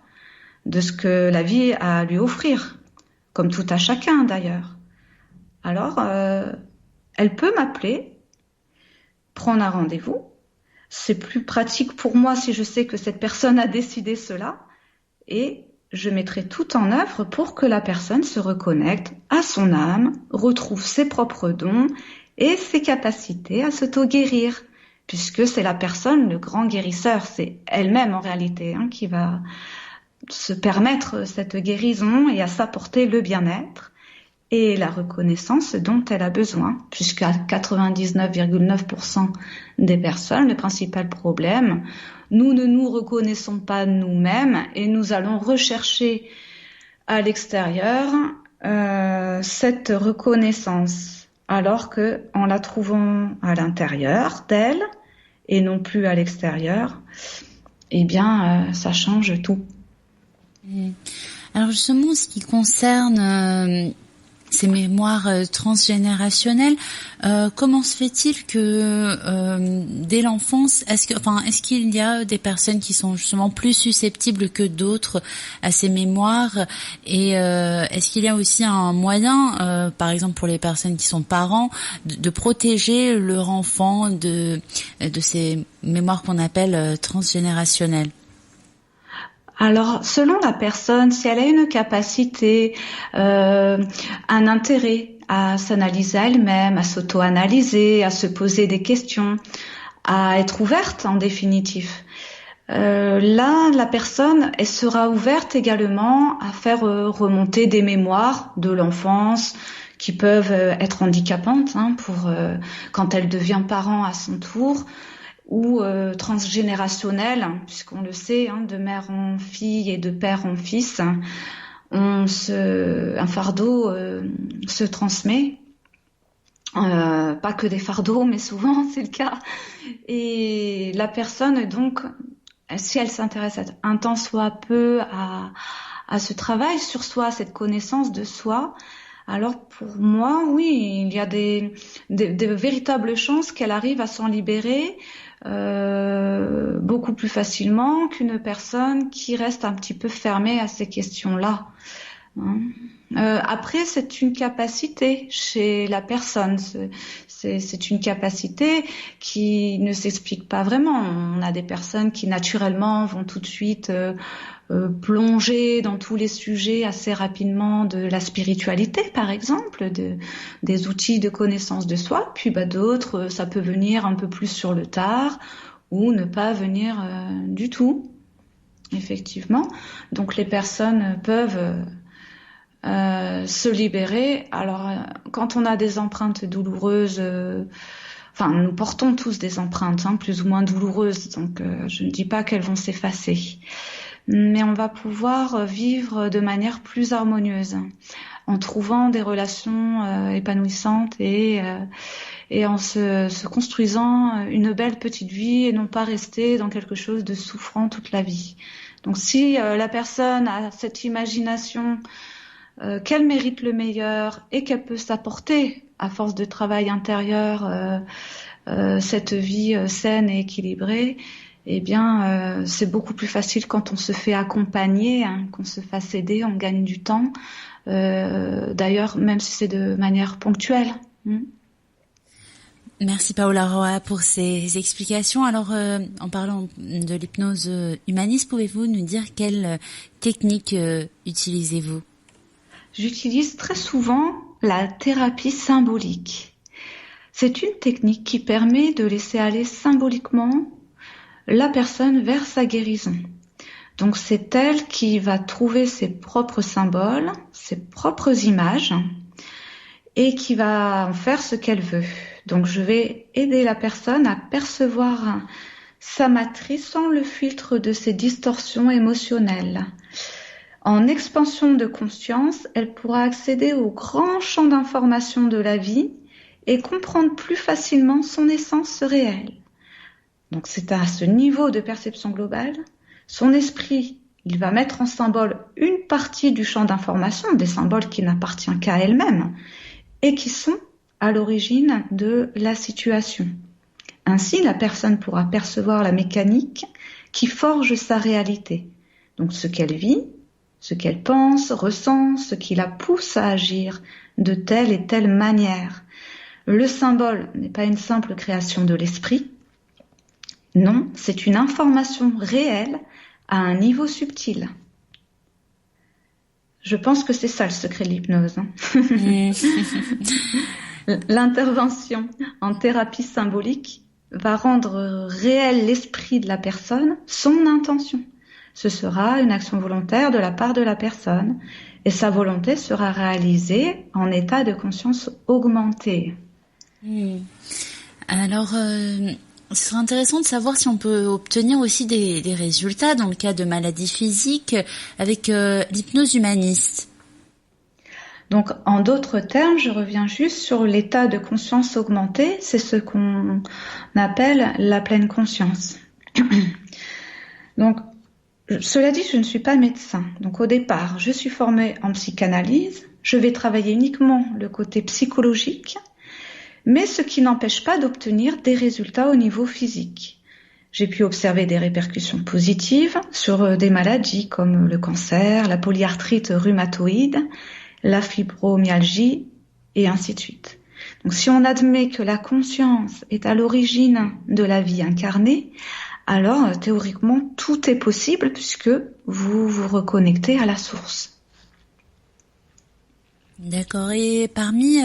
de ce que la vie a à lui offrir, comme tout à chacun d'ailleurs. Alors, elle peut m'appeler, prendre un rendez-vous. C'est plus pratique pour moi si je sais que cette personne a décidé cela. et je mettrai tout en œuvre pour que la personne se reconnecte à son âme, retrouve ses propres dons et ses capacités à s'auto-guérir, puisque c'est la personne, le grand guérisseur, c'est elle-même en réalité qui va se permettre cette guérison et à s'apporter le bien-être et la reconnaissance dont elle a besoin, puisqu'à 99,9% des personnes, le principal problème, nous ne nous reconnaissons pas nous-mêmes et nous allons rechercher à l'extérieur cette reconnaissance, alors que en la trouvant à l'intérieur d'elle et non plus à l'extérieur, eh bien, ça change tout. Alors justement, en ce qui concerne ces mémoires transgénérationnelles, comment se fait-il que dès l'enfance, est-ce qu'il y a des personnes qui sont justement plus susceptibles que d'autres à ces mémoires, et est-ce qu'il y a aussi un moyen, par exemple pour les personnes qui sont parents, de protéger leur enfant de ces mémoires qu'on appelle transgénérationnelles? Alors, selon la personne, si elle a une capacité, un intérêt à s'analyser elle-même, à s'auto-analyser, à se poser des questions, à être ouverte en définitif, là, la personne, elle sera ouverte également à faire remonter des mémoires de l'enfance qui peuvent être handicapantes pour quand elle devient parent à son tour, ou transgénérationnel, puisqu'on le sait, de mère en fille et de père en fils, un fardeau se transmet. Pas que des fardeaux, mais souvent c'est le cas. Et la personne, donc, si elle s'intéresse un tant soit peu à ce travail sur soi, cette connaissance de soi, alors pour moi, oui, il y a des véritables chances qu'elle arrive à s'en libérer beaucoup plus facilement qu'une personne qui reste un petit peu fermée à ces questions-là. Après, c'est une capacité chez la personne. C'est une capacité qui ne s'explique pas vraiment. On a des personnes qui naturellement vont tout de suite plonger dans tous les sujets assez rapidement de la spiritualité, par exemple, des outils de connaissance de soi. Puis d'autres, ça peut venir un peu plus sur le tard ou ne pas venir du tout, effectivement. Donc les personnes peuvent se libérer. Alors, quand on a des empreintes douloureuses, nous portons tous des empreintes plus ou moins douloureuses, donc je ne dis pas qu'elles vont s'effacer. Mais on va pouvoir vivre de manière plus harmonieuse, en trouvant des relations épanouissantes et en se construisant une belle petite vie et non pas rester dans quelque chose de souffrant toute la vie. Donc si la personne a cette imagination qu'elle mérite le meilleur et qu'elle peut s'apporter à force de travail intérieur cette vie saine et équilibrée, eh bien c'est beaucoup plus facile quand on se fait accompagner, qu'on se fasse aider, on gagne du temps. D'ailleurs, même si c'est de manière ponctuelle. Merci Paola Roa pour ces explications. Alors, en parlant de l'hypnose humaniste, pouvez-vous nous dire quelle technique utilisez-vous ? J'utilise très souvent la thérapie symbolique. C'est une technique qui permet de laisser aller symboliquement la personne vers sa guérison. Donc c'est elle qui va trouver ses propres symboles, ses propres images et qui va en faire ce qu'elle veut. Donc je vais aider la personne à percevoir sa matrice sans le filtre de ses distorsions émotionnelles. En expansion de conscience, elle pourra accéder au grand champ d'information de la vie et comprendre plus facilement son essence réelle. Donc c'est à ce niveau de perception globale, son esprit, il va mettre en symbole une partie du champ d'information, des symboles qui n'appartiennent qu'à elle-même et qui sont à l'origine de la situation. Ainsi, la personne pourra percevoir la mécanique qui forge sa réalité. Donc ce qu'elle vit, ce qu'elle pense, ressent, ce qui la pousse à agir de telle et telle manière. Le symbole n'est pas une simple création de l'esprit. Non, c'est une information réelle à un niveau subtil. Je pense que c'est ça le secret de l'hypnose. Mm. L'intervention en thérapie symbolique va rendre réel l'esprit de la personne, son intention. Ce sera une action volontaire de la part de la personne et sa volonté sera réalisée en état de conscience augmenté. Mm. Alors, ce serait intéressant de savoir si on peut obtenir aussi des résultats dans le cas de maladies physiques avec l'hypnose humaniste. Donc, en d'autres termes, je reviens juste sur l'état de conscience augmenté, c'est ce qu'on appelle la pleine conscience. Donc, cela dit, je ne suis pas médecin. Donc, au départ, je suis formée en psychanalyse, je vais travailler uniquement le côté psychologique, mais ce qui n'empêche pas d'obtenir des résultats au niveau physique. J'ai pu observer des répercussions positives sur des maladies comme le cancer, la polyarthrite rhumatoïde, la fibromyalgie et ainsi de suite. Donc si on admet que la conscience est à l'origine de la vie incarnée, alors théoriquement tout est possible puisque vous vous reconnectez à la source. D'accord. Et parmi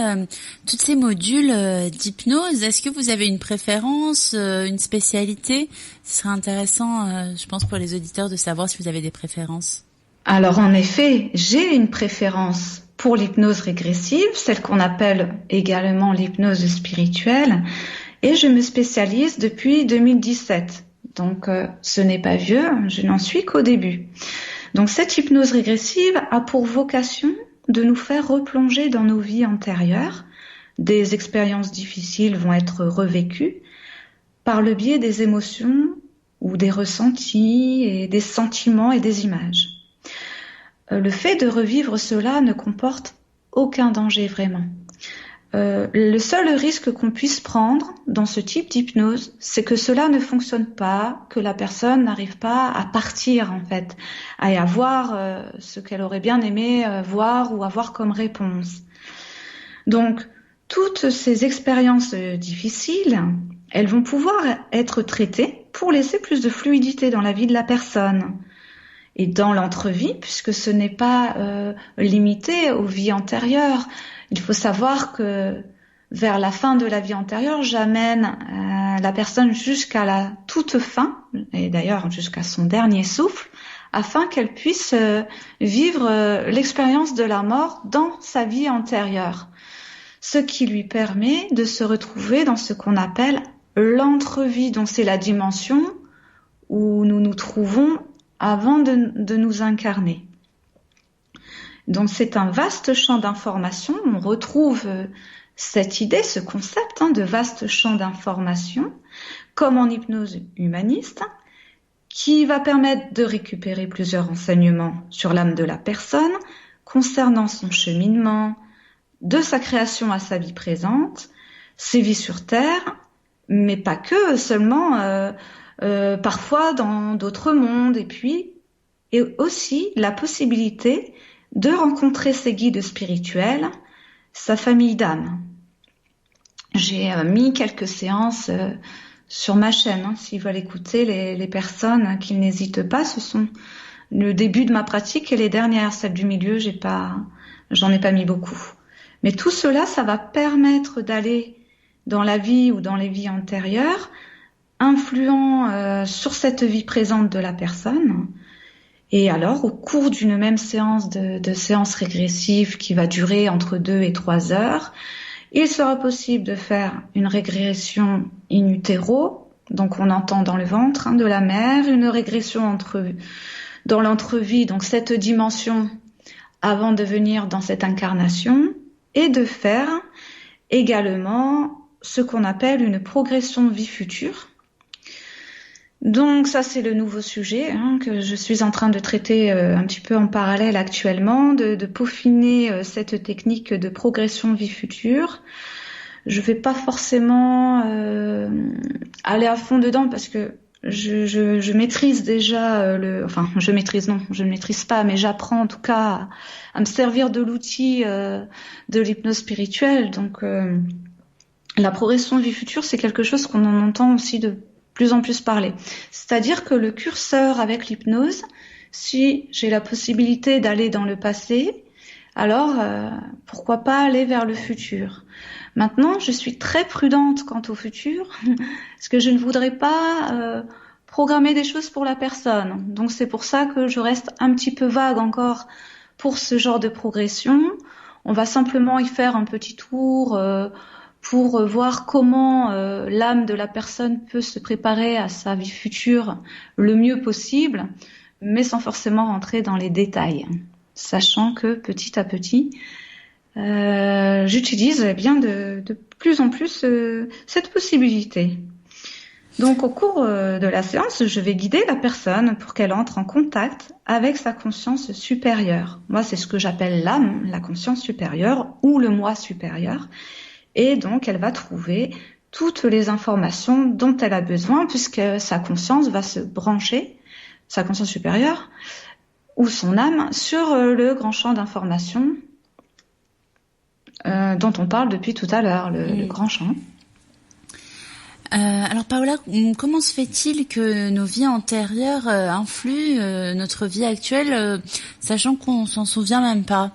tous ces modules d'hypnose, est-ce que vous avez une préférence, une spécialité? Ce serait intéressant, je pense, pour les auditeurs de savoir si vous avez des préférences. Alors en effet, j'ai une préférence pour l'hypnose régressive, celle qu'on appelle également l'hypnose spirituelle, et je me spécialise depuis 2017. Donc ce n'est pas vieux, je n'en suis qu'au début. Donc cette hypnose régressive a pour vocation de nous faire replonger dans nos vies antérieures. Des expériences difficiles vont être revécues par le biais des émotions ou des ressentis et des sentiments et des images. Le fait de revivre cela ne comporte aucun danger vraiment. Le seul risque qu'on puisse prendre dans ce type d'hypnose, c'est que cela ne fonctionne pas, que la personne n'arrive pas à partir en fait, à avoir ce qu'elle aurait bien aimé voir ou avoir comme réponse. Donc, toutes ces expériences difficiles, elles vont pouvoir être traitées pour laisser plus de fluidité dans la vie de la personne. Et dans l'entrevie, puisque ce n'est pas limité aux vies antérieures. Il faut savoir que vers la fin de la vie antérieure, j'amène la personne jusqu'à la toute fin, et d'ailleurs jusqu'à son dernier souffle, afin qu'elle puisse vivre l'expérience de la mort dans sa vie antérieure. Ce qui lui permet de se retrouver dans ce qu'on appelle l'entrevie. Donc c'est la dimension où nous nous trouvons avant de nous incarner. Donc c'est un vaste champ d'information. On retrouve cette idée, ce concept de vaste champ d'information, comme en hypnose humaniste, qui va permettre de récupérer plusieurs renseignements sur l'âme de la personne, concernant son cheminement, de sa création à sa vie présente, ses vies sur Terre, mais pas que, seulement parfois dans d'autres mondes, et aussi la possibilité de rencontrer ses guides spirituels, sa famille d'âme. J'ai mis quelques séances sur ma chaîne, s'ils veulent écouter les personnes, qu'ils n'hésitent pas. Ce sont le début de ma pratique et les dernières, celles du milieu, j'en ai pas mis beaucoup. Mais tout cela, ça va permettre d'aller dans la vie ou dans les vies antérieures, influant sur cette vie présente de la personne. Et alors, au cours d'une même séance de séance régressive qui va durer entre 2 et 3 heures, il sera possible de faire une régression in utero, donc on entend dans le ventre de la mère, une régression dans l'entrevie, donc cette dimension avant de venir dans cette incarnation, et de faire également ce qu'on appelle une progression vie future. Donc ça c'est le nouveau sujet que je suis en train de traiter un petit peu en parallèle actuellement, de peaufiner cette technique de progression vie future. Je vais pas forcément aller à fond dedans parce que je maîtrise déjà je ne maîtrise pas, mais j'apprends en tout cas à me servir de l'outil de l'hypnose spirituelle. Donc la progression vie future, c'est quelque chose qu'on en entend aussi de plus en plus parler. C'est-à-dire que le curseur avec l'hypnose, Si j'ai la possibilité d'aller dans le passé, alors pourquoi pas aller vers le futur? Maintenant, je suis très prudente quant au futur, parce que je ne voudrais pas programmer des choses pour la personne. Donc c'est pour ça que je reste un petit peu vague encore pour ce genre de progression. On va simplement y faire un petit tour pour voir comment l'âme de la personne peut se préparer à sa vie future le mieux possible, mais sans forcément rentrer dans les détails, sachant que petit à petit, j'utilise bien de plus en plus cette possibilité. Donc au cours de la séance, je vais guider la personne pour qu'elle entre en contact avec sa conscience supérieure. Moi, c'est ce que j'appelle l'âme, la conscience supérieure ou le moi supérieur. Et donc, elle va trouver toutes les informations dont elle a besoin puisque sa conscience va se brancher, sa conscience supérieure ou son âme, sur le grand champ d'informations dont on parle depuis tout à l'heure, le grand champ. Alors Paola, comment se fait-il que nos vies antérieures influent notre vie actuelle, sachant qu'on s'en souvient même pas?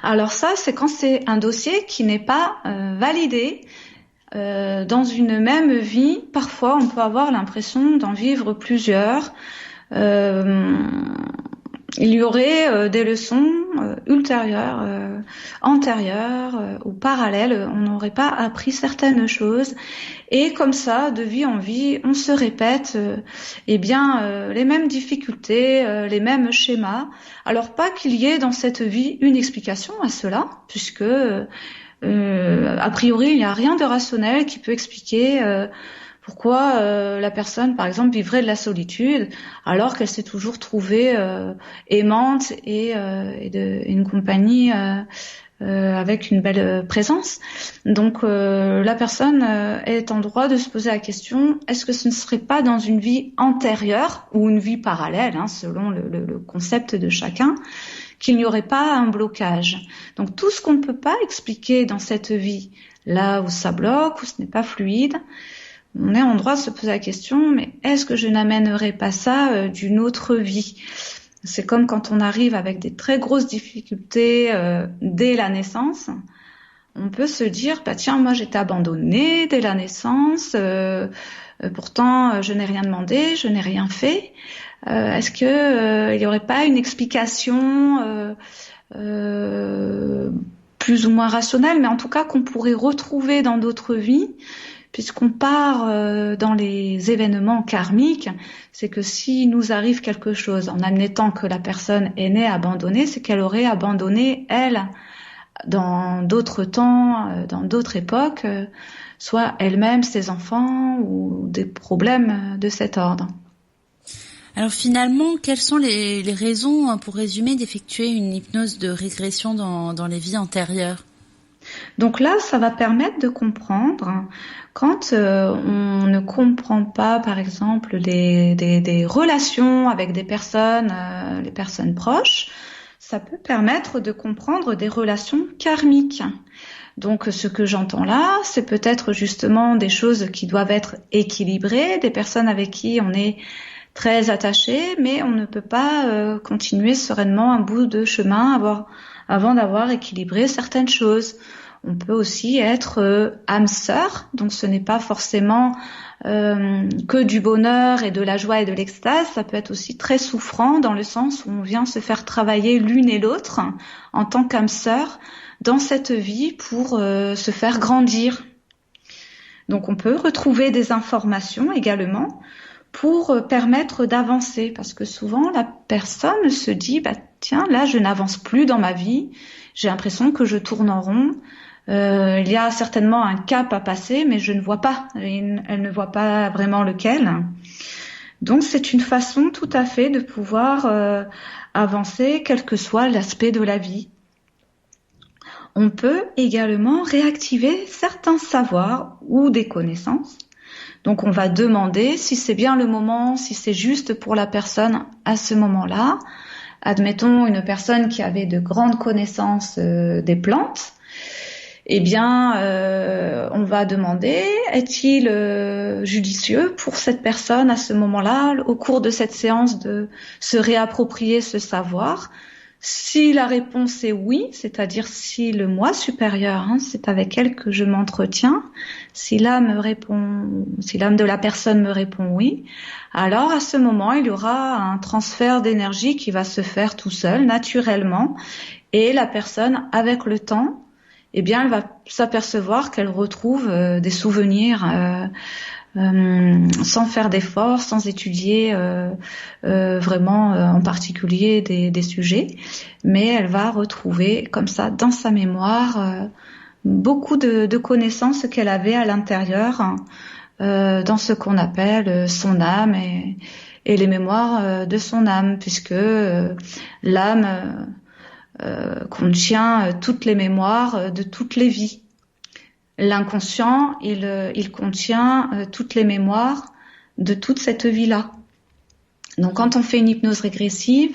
Alors ça, c'est quand c'est un dossier qui n'est pas validé. Dans une même vie, parfois on peut avoir l'impression d'en vivre plusieurs. Il y aurait des leçons ultérieures, antérieures ou parallèles. On n'aurait pas appris certaines choses. Et comme ça, de vie en vie, on se répète les mêmes difficultés, les mêmes schémas. Alors pas qu'il y ait dans cette vie une explication à cela, puisque a priori, il n'y a rien de rationnel qui peut expliquer pourquoi la personne, par exemple, vivrait de la solitude alors qu'elle s'est toujours trouvée aimante et une compagnie avec une belle présence. Donc la personne est en droit de se poser la question, est-ce que ce ne serait pas dans une vie antérieure ou une vie parallèle, selon le concept de chacun, qu'il n'y aurait pas un blocage. Donc tout ce qu'on ne peut pas expliquer dans cette vie, là où ça bloque, où ce n'est pas fluide, on est en droit de se poser la question, mais est-ce que je n'amènerai pas ça d'une autre vie? C'est comme quand on arrive avec des très grosses difficultés dès la naissance. On peut se dire, tiens, moi j'étais abandonnée dès la naissance, pourtant je n'ai rien demandé, je n'ai rien fait. Est-ce que il y aurait pas une explication plus ou moins rationnelle, mais en tout cas qu'on pourrait retrouver dans d'autres vies? Puisqu'on part dans les événements karmiques, c'est que si nous arrive quelque chose en admettant que la personne est née abandonnée, c'est qu'elle aurait abandonné, elle, dans d'autres temps, dans d'autres époques, soit elle-même, ses enfants ou des problèmes de cet ordre. Alors finalement, quelles sont les raisons, pour résumer, d'effectuer une hypnose de régression dans les vies antérieures? Donc là, ça va permettre de comprendre quand on ne comprend pas, par exemple, des relations avec des personnes, les personnes proches, ça peut permettre de comprendre des relations karmiques. Donc ce que j'entends là, c'est peut-être justement des choses qui doivent être équilibrées, des personnes avec qui on est très attaché, mais on ne peut pas continuer sereinement un bout de chemin avant d'avoir équilibré certaines choses. On peut aussi être âme sœur, donc ce n'est pas forcément que du bonheur et de la joie et de l'extase, ça peut être aussi très souffrant dans le sens où on vient se faire travailler l'une et l'autre en tant qu'âme sœur dans cette vie pour se faire grandir. Donc on peut retrouver des informations également pour permettre d'avancer, parce que souvent la personne se dit tiens, là je n'avance plus dans ma vie, j'ai l'impression que je tourne en rond. Il y a certainement un cap à passer, mais je ne vois pas. Elle ne voit pas vraiment lequel. Donc c'est une façon tout à fait de pouvoir avancer, quel que soit l'aspect de la vie. On peut également réactiver certains savoirs ou des connaissances. Donc on va demander si c'est bien le moment, si c'est juste pour la personne à ce moment-là. Admettons une personne qui avait de grandes connaissances des plantes. Eh bien, on va demander, est-il judicieux pour cette personne à ce moment-là, au cours de cette séance, de se réapproprier ce savoir? Si la réponse est oui, c'est-à-dire si le moi supérieur, c'est avec elle que je m'entretiens, si l'âme de la personne me répond oui, alors à ce moment, il y aura un transfert d'énergie qui va se faire tout seul, naturellement, et la personne, avec le temps, eh bien, elle va s'apercevoir qu'elle retrouve des souvenirs sans faire d'efforts, sans étudier vraiment en particulier des sujets, mais elle va retrouver comme ça dans sa mémoire beaucoup de connaissances qu'elle avait à l'intérieur dans ce qu'on appelle son âme et les mémoires de son âme, puisque l'âme contient toutes les mémoires de toutes les vies. L'inconscient, il contient toutes les mémoires de toute cette vie-là. Donc, quand on fait une hypnose régressive,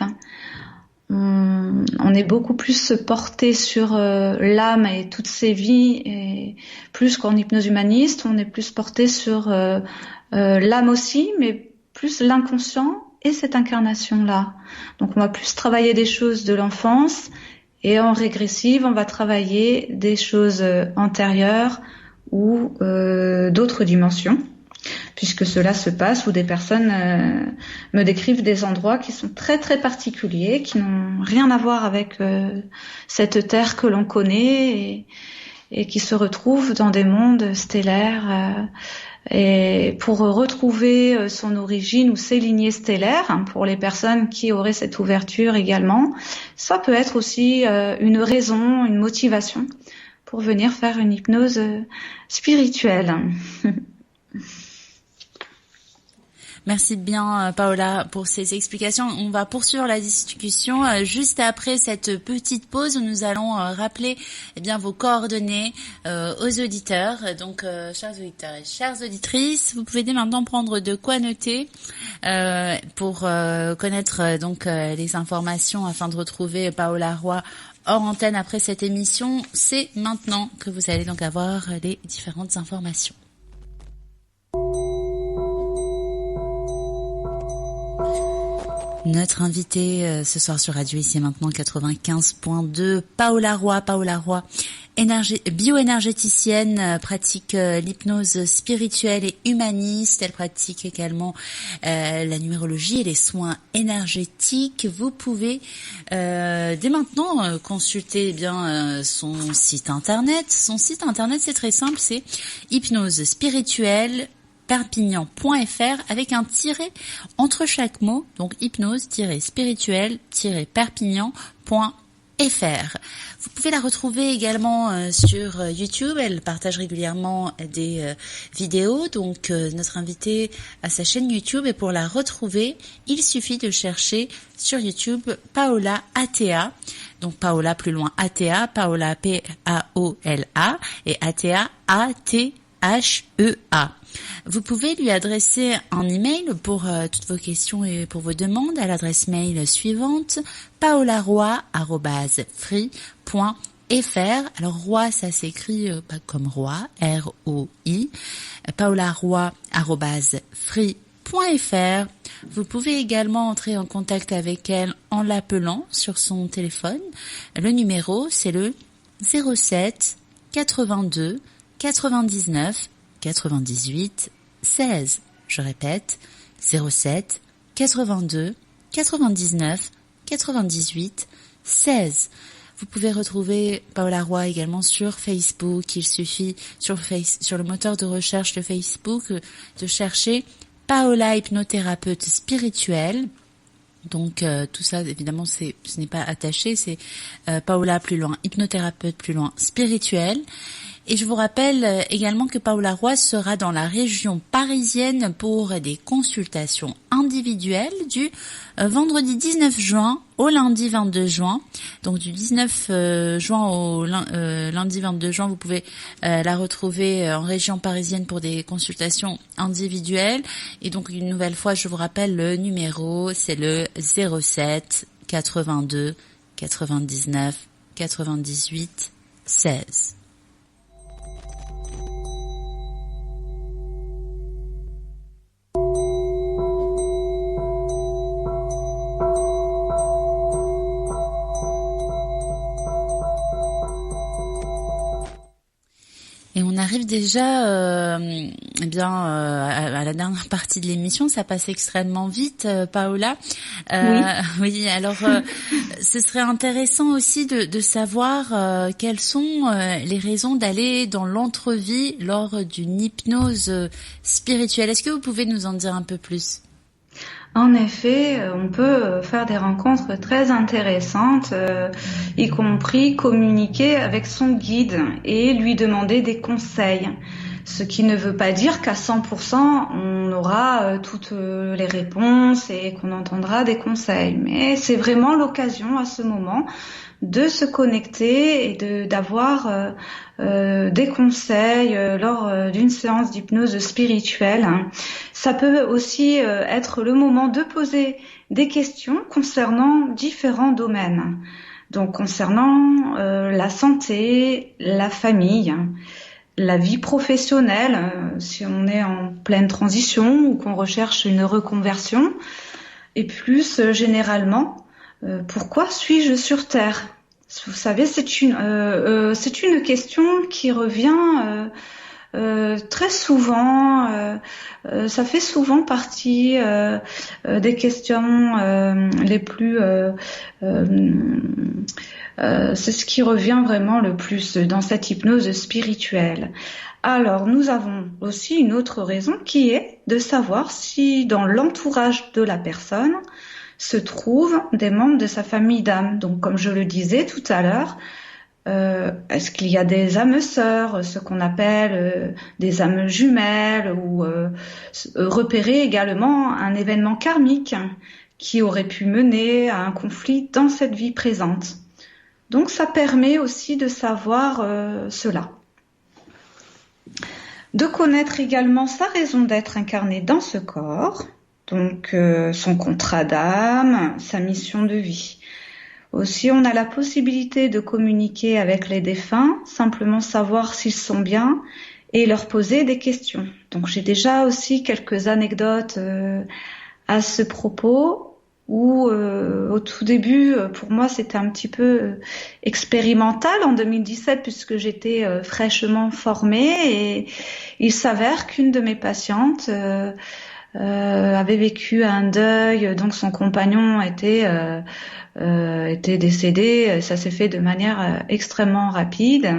on est beaucoup plus porté sur l'âme et toutes ses vies, et plus qu'en hypnose humaniste, on est plus porté sur l'âme aussi, mais plus l'inconscient et cette incarnation-là. Donc, on va plus travailler des choses de l'enfance. Et en régressive, on va travailler des choses antérieures ou d'autres dimensions, puisque cela se passe où des personnes me décrivent des endroits qui sont très très particuliers, qui n'ont rien à voir avec cette terre que l'on connaît et qui se retrouvent dans des mondes stellaires. Et pour retrouver son origine ou ses lignées stellaires, pour les personnes qui auraient cette ouverture également, ça peut être aussi une raison, une motivation pour venir faire une hypnose spirituelle. Merci bien Paola pour ces explications. On va poursuivre la discussion juste après cette petite pause où nous allons rappeler vos coordonnées aux auditeurs. Donc chers auditeurs et chères auditrices, vous pouvez dès maintenant prendre de quoi noter pour connaître les informations afin de retrouver Paola Roy hors antenne après cette émission. C'est maintenant que vous allez donc avoir les différentes informations. Notre invitée ce soir sur Radio Ici et Maintenant 95.2, Paola Roy. Paola Roy, bioénergéticienne, pratique l'hypnose spirituelle et humaniste. Elle pratique également la numérologie et les soins énergétiques. Vous pouvez dès maintenant consulter son site internet. Son site internet, c'est très simple, c'est hypnose spirituelle perpignan.fr avec un tiret entre chaque mot, donc hypnose-spirituelle-perpignan.fr. Vous pouvez la retrouver également sur YouTube. Elle partage régulièrement des vidéos. Donc notre invitée a sa chaîne YouTube et pour la retrouver, il suffit de chercher sur YouTube Paola ATA. Donc Paola plus loin ATA, Paola P-A-O-L-A et ATA A-T-H-E-A. Vous pouvez lui adresser un email pour toutes vos questions et pour vos demandes à l'adresse mail suivante paolaroy@free.fr. Alors Roy, ça s'écrit comme roi, R-O-I. paolaroy@free.fr. Vous pouvez également entrer en contact avec elle en l'appelant sur son téléphone. Le numéro, c'est le 07 82 99 98 16. Je répète, 07 82 99 98 16. Vous pouvez retrouver Paola Roy également sur Facebook. Il suffit sur le moteur de recherche de Facebook de chercher Paola hypnothérapeute spirituelle. Donc tout ça évidemment ce n'est pas attaché, c'est Paola plus loin hypnothérapeute plus loin spirituelle. Et je vous rappelle également que Paola Roy sera dans la région parisienne pour des consultations individuelles du vendredi 19 juin au lundi 22 juin. Donc du 19 juin au lundi 22 juin, vous pouvez la retrouver en région parisienne pour des consultations individuelles. Et donc une nouvelle fois, je vous rappelle le numéro, c'est le 07 82 99 98 16. déjà, à la dernière partie de l'émission, ça passe extrêmement vite, Paola. Oui. Oui, alors ce serait intéressant aussi de savoir quelles sont les raisons d'aller dans l'entrevie lors d'une hypnose spirituelle. Est-ce que vous pouvez nous en dire un peu plus? En effet, on peut faire des rencontres très intéressantes, y compris communiquer avec son guide et lui demander des conseils. Ce qui ne veut pas dire qu'à 100% on aura toutes les réponses et qu'on entendra des conseils. Mais c'est vraiment l'occasion à ce moment de se connecter et d'avoir des conseils lors d'une séance d'hypnose spirituelle. Ça peut aussi être le moment de poser des questions concernant différents domaines. Donc concernant la santé, la famille, la vie professionnelle, si on est en pleine transition ou qu'on recherche une reconversion, et plus généralement, pourquoi suis-je sur Terre? Vous savez, c'est une question qui revient très souvent. Ça fait souvent partie des questions les plus. C'est ce qui revient vraiment le plus dans cette hypnose spirituelle. Alors, nous avons aussi une autre raison qui est de savoir si dans l'entourage de la personne se trouvent des membres de sa famille d'âme. Donc, comme je le disais tout à l'heure, est-ce qu'il y a des âmes sœurs, ce qu'on appelle des âmes jumelles, ou repérer également un événement karmique qui aurait pu mener à un conflit dans cette vie présente. Donc, ça permet aussi de savoir cela. De connaître également sa raison d'être incarnée dans ce corps, donc son contrat d'âme, sa mission de vie. Aussi, on a la possibilité de communiquer avec les défunts, simplement savoir s'ils sont bien et leur poser des questions. Donc, j'ai déjà aussi quelques anecdotes à ce propos où, au tout début, pour moi, c'était un petit peu expérimental en 2017 puisque j'étais fraîchement formée et il s'avère qu'une de mes patientes avait vécu un deuil, donc son compagnon était décédé. Ça s'est fait de manière extrêmement rapide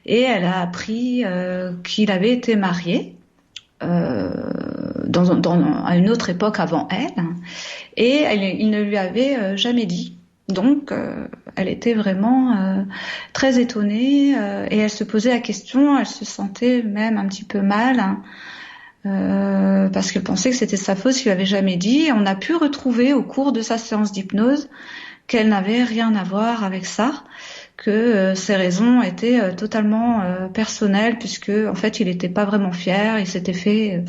et elle a appris qu'il avait été marié à une autre époque avant elle et il ne lui avait jamais dit. Donc elle était vraiment très étonnée et elle se posait la question, elle se sentait même un petit peu mal. Parce qu'elle pensait que c'était sa faute s'il lui avait jamais dit. Et on a pu retrouver au cours de sa séance d'hypnose qu'elle n'avait rien à voir avec ça, que ses raisons étaient totalement personnelles, puisque en fait il n'était pas vraiment fier, il s'était fait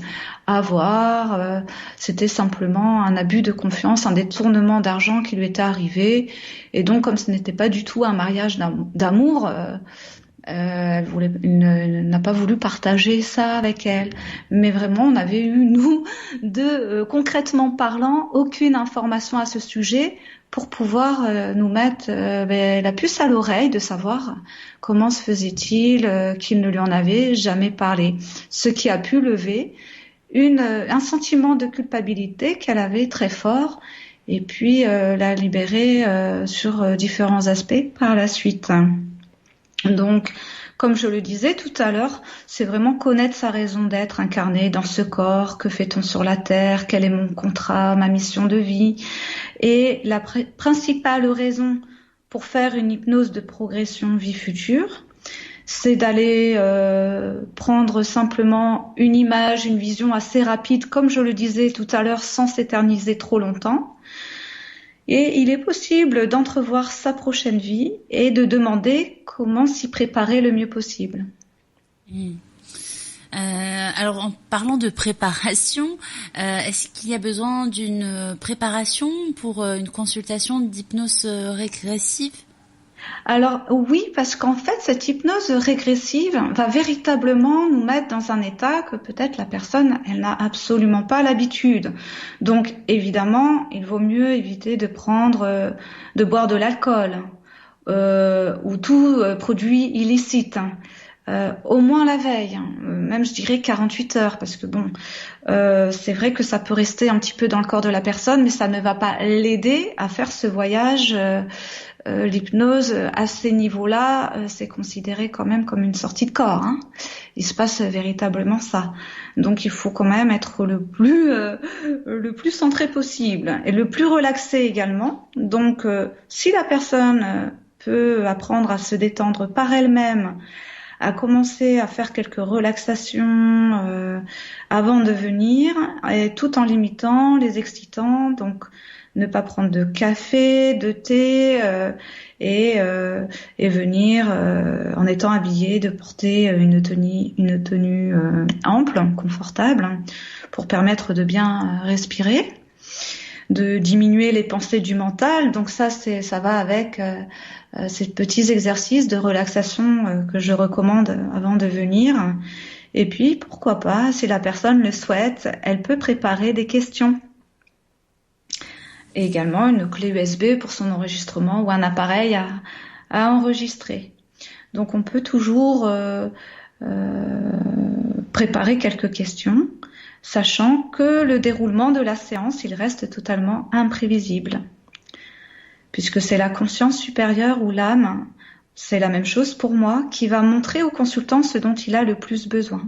avoir, c'était simplement un abus de confiance, un détournement d'argent qui lui était arrivé, et donc comme ce n'était pas du tout un mariage d'amour, il n'a pas voulu partager ça avec elle. Mais vraiment, on avait eu, nous, concrètement parlant, aucune information à ce sujet pour pouvoir nous mettre la puce à l'oreille de savoir comment se faisait-il qu'il ne lui en avait jamais parlé. Ce qui a pu lever un sentiment de culpabilité qu'elle avait très fort et puis la libérer sur différents aspects par la suite. Donc, comme je le disais tout à l'heure, c'est vraiment connaître sa raison d'être incarnée dans ce corps. Que fait-on sur la Terre? Quel est mon contrat, ma mission de vie? Et la principale raison pour faire une hypnose de progression vie future, c'est d'aller prendre simplement une image, une vision assez rapide, comme je le disais tout à l'heure, sans s'éterniser trop longtemps. Et il est possible d'entrevoir sa prochaine vie et de demander comment s'y préparer le mieux possible. Alors, en parlant de préparation, est-ce qu'il y a besoin d'une préparation pour une consultation d'hypnose régressive ? Alors oui, parce qu'en fait, cette hypnose régressive va véritablement nous mettre dans un état que peut-être la personne, elle n'a absolument pas l'habitude. Donc évidemment, il vaut mieux éviter de boire de l'alcool ou tout produit illicite. au moins la veille, hein. Même je dirais 48 heures, parce que bon, c'est vrai que ça peut rester un petit peu dans le corps de la personne, mais ça ne va pas l'aider à faire ce voyage. L'hypnose, à ces niveaux-là, c'est considéré quand même comme une sortie de corps, hein. Il se passe véritablement ça. Donc il faut quand même être le plus centré possible et le plus relaxé également. Donc si la personne peut apprendre à se détendre par elle-même, à commencer à faire quelques relaxations avant de venir, et tout en limitant les excitants, donc ne pas prendre de café, de thé, et venir en étant habillé, de porter une tenue ample, confortable, pour permettre de bien respirer, de diminuer les pensées du mental. Donc ça va avec ces petits exercices de relaxation que je recommande avant de venir. Et puis pourquoi pas, si la personne le souhaite, elle peut préparer des questions. Et également une clé USB pour son enregistrement ou un appareil à enregistrer. Donc on peut toujours préparer quelques questions, sachant que le déroulement de la séance, il reste totalement imprévisible. Puisque c'est la conscience supérieure ou l'âme, c'est la même chose pour moi, qui va montrer au consultant ce dont il a le plus besoin.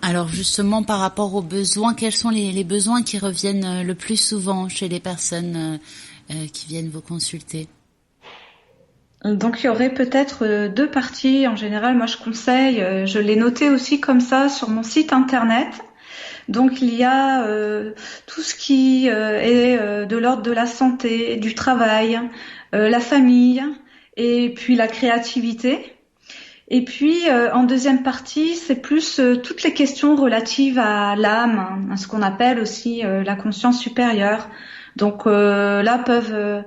Alors justement, par rapport aux besoins, quels sont les besoins qui reviennent le plus souvent chez les personnes qui viennent vous consulter? Donc il y aurait peut-être deux parties. En général, moi je conseille, je l'ai noté aussi comme ça sur mon site internet. Donc il y a tout ce qui est de l'ordre de la santé, du travail, la famille et puis la créativité. Et puis, en deuxième partie, c'est plus toutes les questions relatives à l'âme, à ce qu'on appelle aussi la conscience supérieure. Donc là peuvent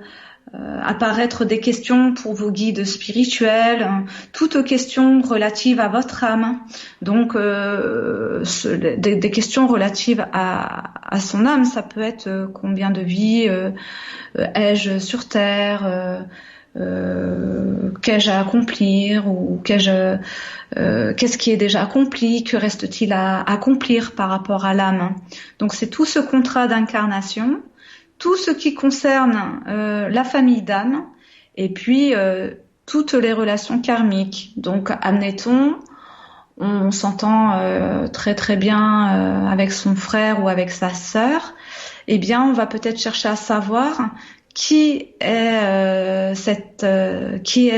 apparaître des questions pour vos guides spirituels, toutes questions relatives à votre âme. Donc des questions relatives à son âme, ça peut être combien de vies ai-je sur Terre, qu'ai-je à accomplir, ou qu'est-ce qui est déjà accompli, que reste-t-il à accomplir par rapport à l'âme. Donc c'est tout ce contrat d'incarnation, tout ce qui concerne la famille d'âme, et puis toutes les relations karmiques. Donc admettons, on s'entend très très bien avec son frère ou avec sa sœur, eh bien on va peut-être chercher à savoir qui est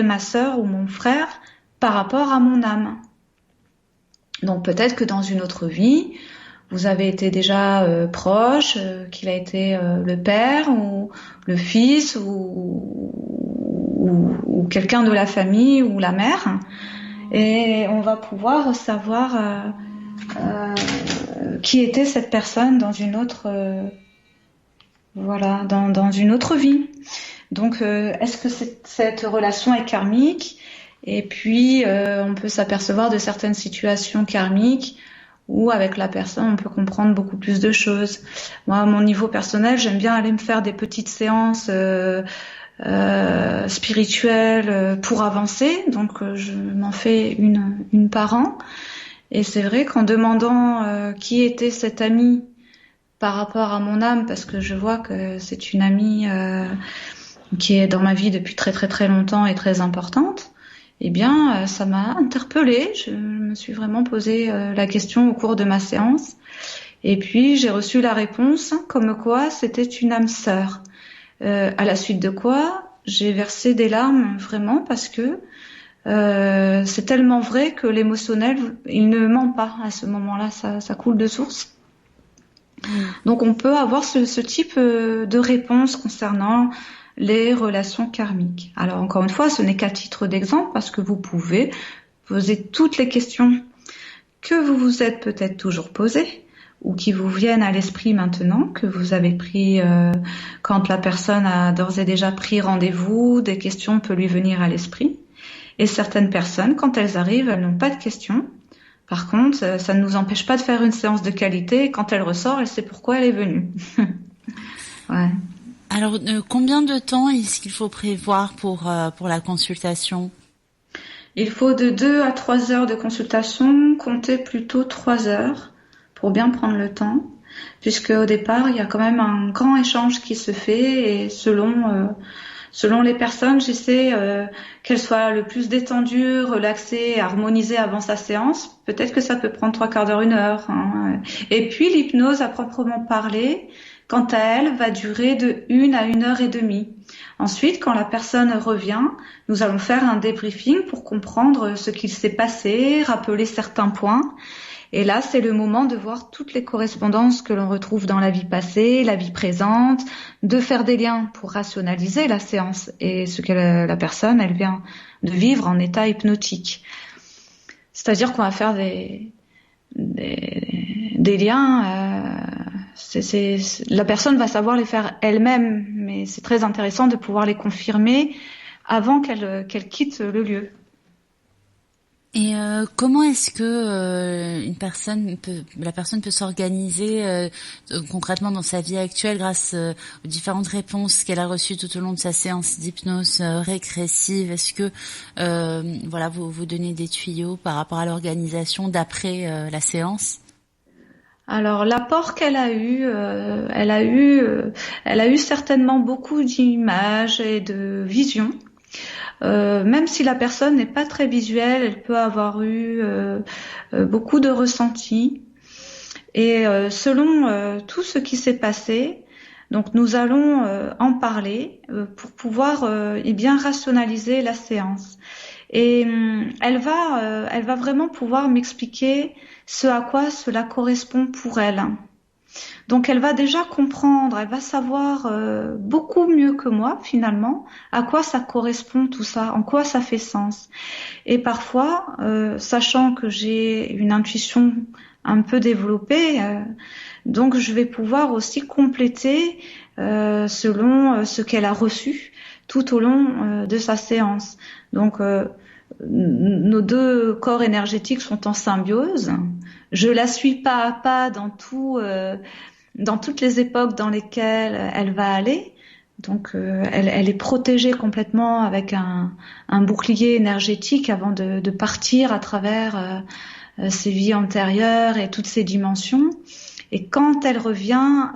ma sœur ou mon frère par rapport à mon âme. Donc peut-être que dans une autre vie, vous avez été déjà proche, qu'il a été le père ou le fils ou quelqu'un de la famille ou la mère, et on va pouvoir savoir qui était cette personne dans une autre dans une autre vie. Donc est-ce que cette relation est karmique? Et puis on peut s'apercevoir de certaines situations karmiques où avec la personne on peut comprendre beaucoup plus de choses. Moi, à mon niveau personnel, j'aime bien aller me faire des petites séances spirituelles pour avancer. Donc je m'en fais une par an. Et c'est vrai qu'en demandant qui était cette amie par rapport à mon âme, parce que je vois que c'est une amie qui est dans ma vie depuis très très très longtemps et très importante, eh bien ça m'a interpellée. Je me suis vraiment posé la question au cours de ma séance, et puis j'ai reçu la réponse comme quoi c'était une âme sœur. À la suite de quoi j'ai versé des larmes vraiment, parce que c'est tellement vrai que l'émotionnel, il ne ment pas à ce moment-là, ça coule de source. Donc on peut avoir ce type de réponse concernant les relations karmiques. Alors encore une fois, ce n'est qu'à titre d'exemple, parce que vous pouvez poser toutes les questions que vous vous êtes peut-être toujours posées ou qui vous viennent à l'esprit maintenant, que vous avez pris quand la personne a d'ores et déjà pris rendez-vous, des questions peuvent lui venir à l'esprit. Et certaines personnes, quand elles arrivent, elles n'ont pas de questions. Par contre, ça ne nous empêche pas de faire une séance de qualité. Et quand elle ressort, elle sait pourquoi elle est venue. Ouais. Alors, combien de temps est-ce qu'il faut prévoir pour la consultation? Il faut de 2 à 3 heures de consultation, compter plutôt 3 heures pour bien prendre le temps, puisque au départ, il y a quand même un grand échange qui se fait et selon les personnes, j'essaie qu'elles soient le plus détendues, relaxées, harmonisées avant sa séance. Peut-être que ça peut prendre 3/4 d'heure, 1 heure, hein. Et puis l'hypnose à proprement parler, quant à elle, va durer de 1 à 1 heure et demie. Ensuite, quand la personne revient, nous allons faire un débriefing pour comprendre ce qu'il s'est passé, rappeler certains points. Et là, c'est le moment de voir toutes les correspondances que l'on retrouve dans la vie passée, la vie présente, de faire des liens pour rationaliser la séance et ce que la personne, elle vient de vivre en état hypnotique. C'est-à-dire qu'on va faire des liens. La personne va savoir les faire elle-même, mais c'est très intéressant de pouvoir les confirmer avant qu'elle quitte le lieu. Et comment est-ce que la personne peut s'organiser concrètement dans sa vie actuelle grâce aux différentes réponses qu'elle a reçues tout au long de sa séance d'hypnose régressive? Est-ce que vous donnez des tuyaux par rapport à l'organisation d'après la séance? Alors l'apport qu'elle a eu, elle a eu certainement beaucoup d'images et de visions. Même si la personne n'est pas très visuelle, elle peut avoir eu beaucoup de ressentis. Et selon tout ce qui s'est passé, donc nous allons en parler pour pouvoir bien rationaliser la séance. Et elle va vraiment pouvoir m'expliquer ce à quoi cela correspond pour elle. Donc elle va déjà comprendre, elle va savoir beaucoup mieux que moi finalement à quoi ça correspond tout ça, en quoi ça fait sens. Et parfois, sachant que j'ai une intuition un peu développée, donc je vais pouvoir aussi compléter selon ce qu'elle a reçu tout au long de sa séance. Donc nos deux corps énergétiques sont en symbiose. Je la suis pas à pas dans toutes les époques dans lesquelles elle va aller. Donc elle est protégée complètement avec un bouclier énergétique avant de partir à travers ses vies antérieures et toutes ses dimensions. Et quand elle revient,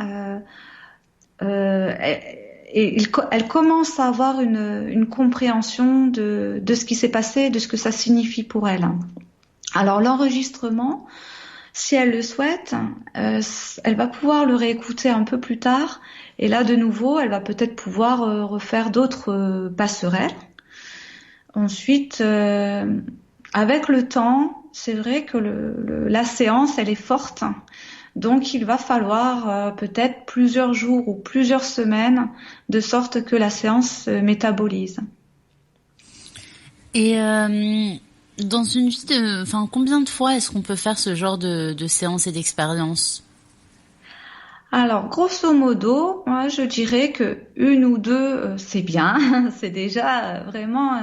elle commence à avoir une compréhension de ce qui s'est passé, de ce que ça signifie pour elle. Alors l'enregistrement, si elle le souhaite, elle va pouvoir le réécouter un peu plus tard. Et là, de nouveau, elle va peut-être pouvoir refaire d'autres passerelles. Ensuite, avec le temps, c'est vrai que la séance, elle est forte. Donc, il va falloir peut-être plusieurs jours ou plusieurs semaines, de sorte que la séance se métabolise. Et dans une vie combien de fois est-ce qu'on peut faire ce genre de séance et d'expérience? Alors, grosso modo, moi, je dirais que 1 ou 2, c'est bien. C'est déjà vraiment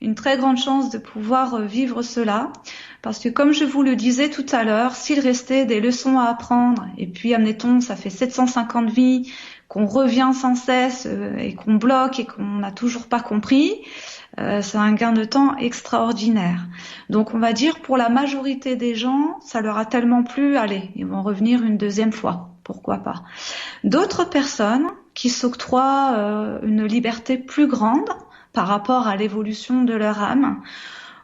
une très grande chance de pouvoir vivre cela. Parce que comme je vous le disais tout à l'heure, s'il restait des leçons à apprendre, et puis, admettons, ça fait 750 vies, qu'on revient sans cesse et qu'on bloque et qu'on n'a toujours pas compris, c'est un gain de temps extraordinaire. Donc on va dire pour la majorité des gens, ça leur a tellement plu, allez, ils vont revenir une deuxième fois, pourquoi pas. D'autres personnes qui s'octroient une liberté plus grande par rapport à l'évolution de leur âme,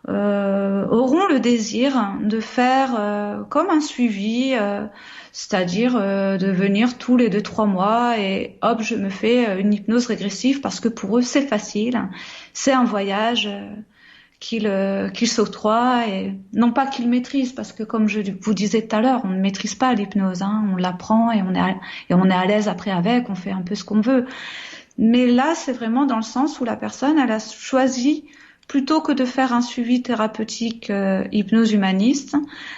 auront le désir de faire comme un suivi, c'est-à-dire de venir tous les 2-3 mois et hop, je me fais une hypnose régressive parce que pour eux c'est facile, c'est un voyage qu'ils s'octroient et non pas qu'ils maîtrisent, parce que comme je vous disais tout à l'heure, on ne maîtrise pas l'hypnose, hein, on l'apprend et on est à l'aise après avec, on fait un peu ce qu'on veut. Mais là, c'est vraiment dans le sens où la personne, elle a choisi, plutôt que de faire un suivi thérapeutique hypnose humaniste,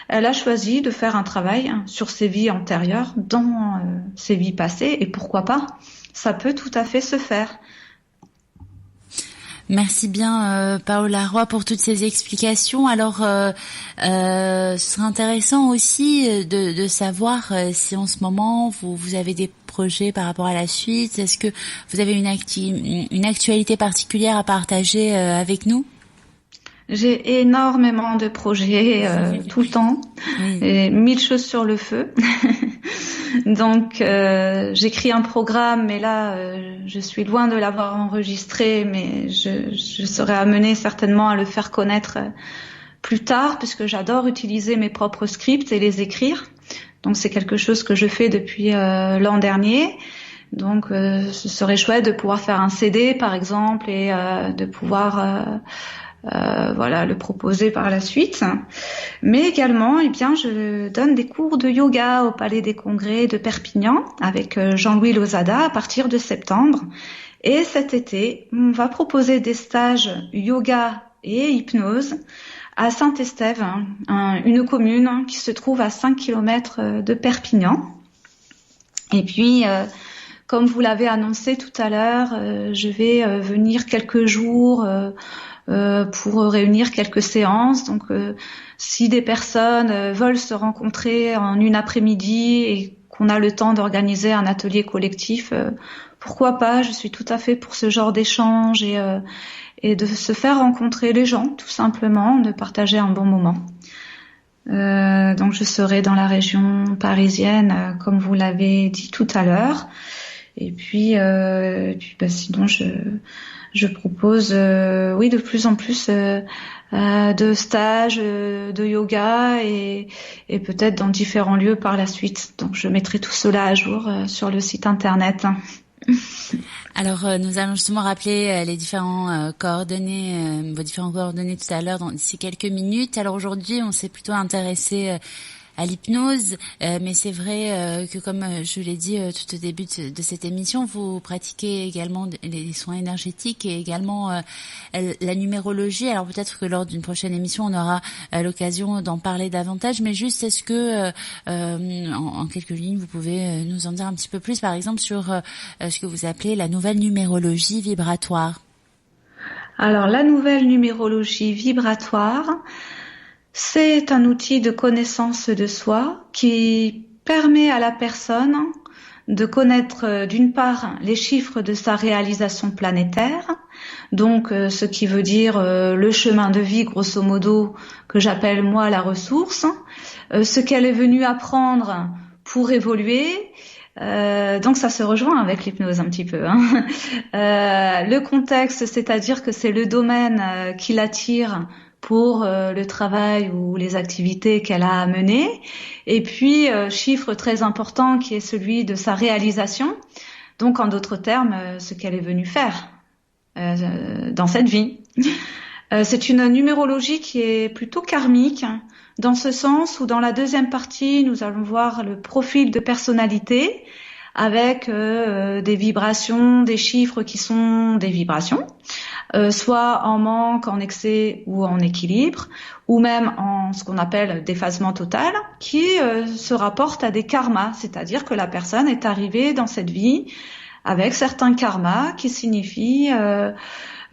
elle a choisi de faire un travail sur ses vies antérieures, dans ses vies passées, et pourquoi pas, ça peut tout à fait se faire. Merci bien Paola Roy pour toutes ces explications. Alors, ce serait intéressant aussi de savoir si en ce moment vous avez des projets par rapport à la suite. Est-ce que vous avez une actualité particulière à partager avec nous? J'ai énormément de projets tout le temps, et 1000 choses sur le feu. Donc j'écris un programme, mais là je suis loin de l'avoir enregistré, mais je serai amenée certainement à le faire connaître plus tard, puisque j'adore utiliser mes propres scripts et les écrire. Donc c'est quelque chose que je fais depuis l'an dernier. Donc ce serait chouette de pouvoir faire un CD par exemple et de pouvoir le proposer par la suite. Mais également, je donne des cours de yoga au Palais des Congrès de Perpignan avec Jean-Louis Lozada à partir de septembre. Et cet été, on va proposer des stages yoga et hypnose à Saint-Estève, une commune qui se trouve à 5 km de Perpignan. Et puis, comme vous l'avez annoncé tout à l'heure, je vais venir quelques jours pour réunir quelques séances. Donc, si des personnes veulent se rencontrer en une après-midi et qu'on a le temps d'organiser un atelier collectif, pourquoi pas? Je suis tout à fait pour ce genre d'échange et de se faire rencontrer les gens, tout simplement, de partager un bon moment. Donc, je serai dans la région parisienne, comme vous l'avez dit tout à l'heure. Et puis sinon, je propose, de plus en plus de stages de yoga et peut-être dans différents lieux par la suite. Donc, je mettrai tout cela à jour sur le site internet. Alors, nous allons justement rappeler les différents coordonnées, vos différents coordonnées tout à l'heure d'ici quelques minutes. Alors aujourd'hui, on s'est plutôt intéressé à l'hypnose, mais c'est vrai que comme je l'ai dit tout au début de cette émission, vous pratiquez également les soins énergétiques et également la numérologie. Alors peut-être que lors d'une prochaine émission, on aura l'occasion d'en parler davantage, mais juste est-ce que en quelques lignes, vous pouvez nous en dire un petit peu plus, par exemple, sur ce que vous appelez la nouvelle numérologie vibratoire? Alors la nouvelle numérologie vibratoire, c'est un outil de connaissance de soi qui permet à la personne de connaître d'une part les chiffres de sa réalisation planétaire, donc ce qui veut dire le chemin de vie grosso modo que j'appelle moi la ressource, ce qu'elle est venue apprendre pour évoluer. Donc ça se rejoint avec l'hypnose un petit peu. Le contexte, c'est-à-dire que c'est le domaine qui l'attire pour le travail ou les activités qu'elle a à mener. Et puis, chiffre très important qui est celui de sa réalisation. Donc, en d'autres termes, ce qu'elle est venue faire dans cette vie. C'est une numérologie qui est plutôt karmique, dans ce sens où dans la deuxième partie, nous allons voir le profil de personnalité avec des vibrations, des chiffres qui sont des vibrations. Soit en manque, en excès ou en équilibre, ou même en ce qu'on appelle déphasement total, qui se rapporte à des karmas, c'est-à-dire que la personne est arrivée dans cette vie avec certains karmas qui signifient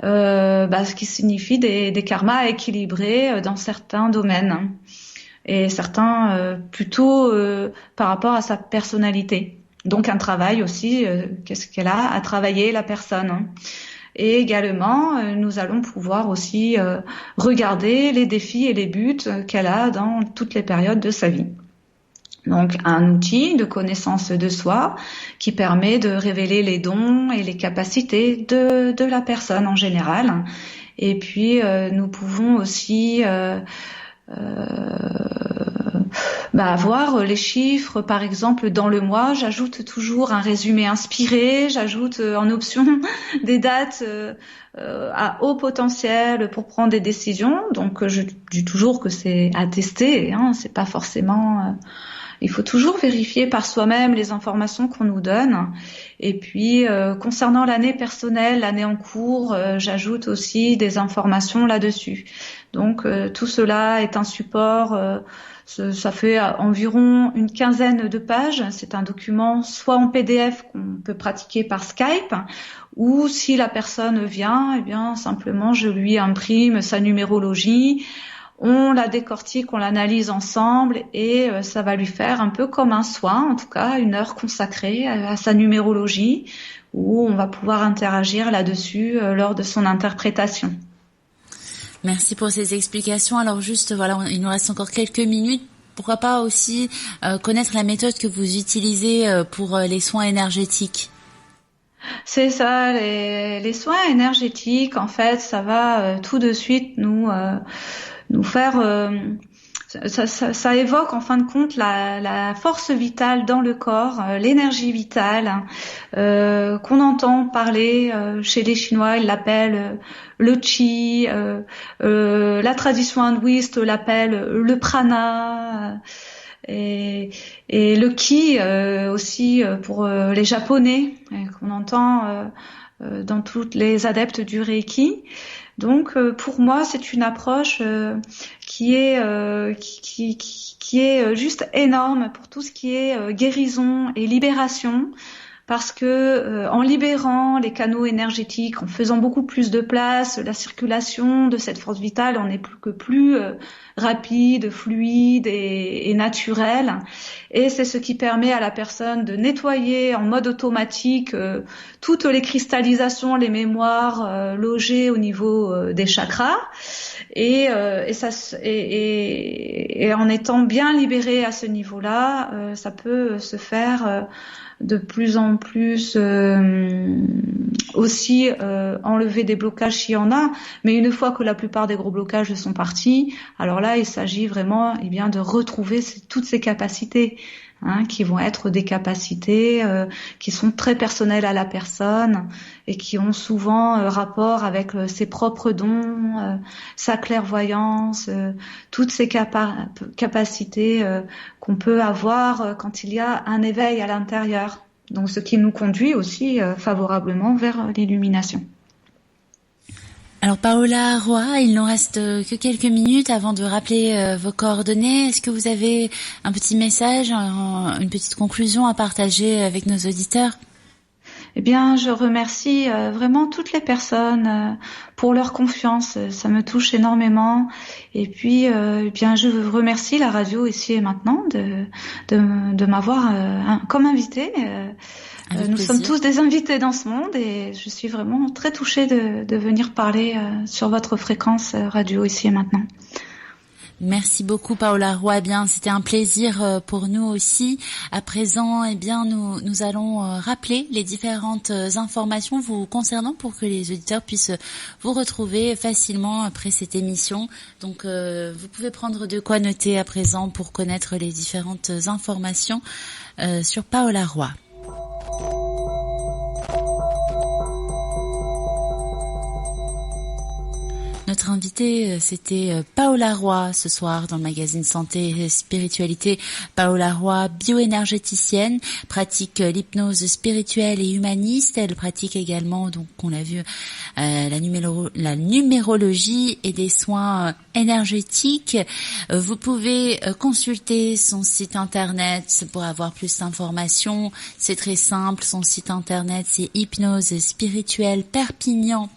des karmas équilibrés dans certains domaines, et certains plutôt par rapport à sa personnalité. Donc un travail aussi, qu'est-ce qu'elle a à travailler la personne. Et également, nous allons pouvoir aussi regarder les défis et les buts qu'elle a dans toutes les périodes de sa vie. Donc, un outil de connaissance de soi qui permet de révéler les dons et les capacités de la personne en général. Et puis, nous pouvons aussi voir les chiffres, par exemple, dans le mois. J'ajoute toujours un résumé inspiré, j'ajoute en option des dates à haut potentiel pour prendre des décisions. Donc, je dis toujours que c'est à tester, c'est pas forcément... il faut toujours vérifier par soi-même les informations qu'on nous donne. Et puis, concernant l'année personnelle, l'année en cours, j'ajoute aussi des informations là-dessus. Donc, tout cela est un support... ça fait environ une quinzaine de pages. C'est un document soit en PDF qu'on peut pratiquer par Skype, ou si la personne vient, simplement je lui imprime sa numérologie, on la décortique, on l'analyse ensemble et ça va lui faire un peu comme un soin, en tout cas une heure consacrée à sa numérologie où on va pouvoir interagir là-dessus lors de son interprétation. Merci pour ces explications. Alors juste, voilà, il nous reste encore quelques minutes. Pourquoi pas aussi connaître la méthode que vous utilisez pour les soins énergétiques? C'est ça, les soins énergétiques, en fait, ça va tout de suite nous faire ça évoque en fin de compte la force vitale dans le corps, l'énergie vitale qu'on entend parler chez les Chinois, ils l'appellent le qi, la tradition hindouiste l'appelle le prana. Et le ki aussi pour les Japonais qu'on entend dans toutes les adeptes du Reiki. Donc pour moi c'est une approche qui est juste énorme pour tout ce qui est guérison et libération. Parce que en libérant les canaux énergétiques, en faisant beaucoup plus de place, la circulation de cette force vitale, on est plus rapide, fluide et naturelle. Et c'est ce qui permet à la personne de nettoyer en mode automatique toutes les cristallisations, les mémoires logées au niveau des chakras. Et en étant bien libéré à ce niveau-là, ça peut se faire de plus en plus aussi enlever des blocages s'il y en a, mais une fois que la plupart des gros blocages sont partis, alors là il s'agit vraiment de retrouver toutes ces capacités qui vont être des capacités qui sont très personnelles à la personne et qui ont souvent rapport avec ses propres dons, sa clairvoyance, toutes ces capacités qu'on peut avoir quand il y a un éveil à l'intérieur. Donc ce qui nous conduit aussi favorablement vers l'illumination. Alors Paola Roy, il nous reste que quelques minutes avant de rappeler vos coordonnées. Est-ce que vous avez un petit message, une petite conclusion à partager avec nos auditeurs? Eh bien, je remercie vraiment toutes les personnes pour leur confiance. Ça me touche énormément. Et puis, je remercie la radio ici et maintenant de m'avoir comme invitée. Nous sommes tous des invités dans ce monde et je suis vraiment très touchée de venir parler sur votre fréquence radio ici et maintenant. Merci beaucoup Paola Roy. Bien, c'était un plaisir pour nous aussi. À présent, nous allons rappeler les différentes informations vous concernant pour que les auditeurs puissent vous retrouver facilement après cette émission. Donc, vous pouvez prendre de quoi noter à présent pour connaître les différentes informations sur Paola Roy. Notre invitée, c'était Paola Roy ce soir dans le magazine Santé et Spiritualité. Paola Roy, bioénergéticienne, pratique l'hypnose spirituelle et humaniste. Elle pratique également, donc on l'a vu, la numérologie et des soins énergétiques. Vous pouvez consulter son site internet pour avoir plus d'informations. C'est très simple, son site internet c'est hypnose spirituelle Perpignan.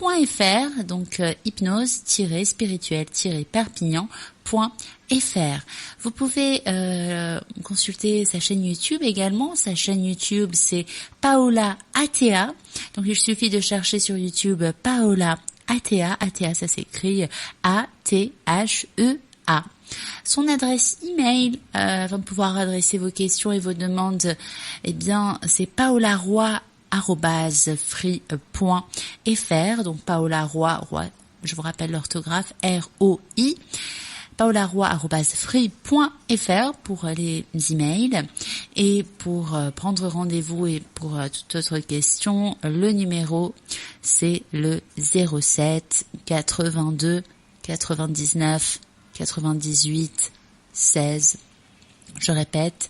.fr, donc hypnose-spirituel-perpignan.fr. Vous pouvez consulter sa chaîne YouTube également. Sa chaîne YouTube, c'est Paola Athea. Donc, il suffit de chercher sur YouTube Paola Athea. Athea, ça s'écrit A-T-H-E-A. Son adresse email, avant de pouvoir adresser vos questions et vos demandes, c'est paolaroy@free.fr. Donc Paola Roy, je vous rappelle l'orthographe R-O-I. paolaroy@free.fr pour les emails. Et pour prendre rendez-vous et pour toute autre question, le numéro c'est le 07 82 99 98 16. Je répète,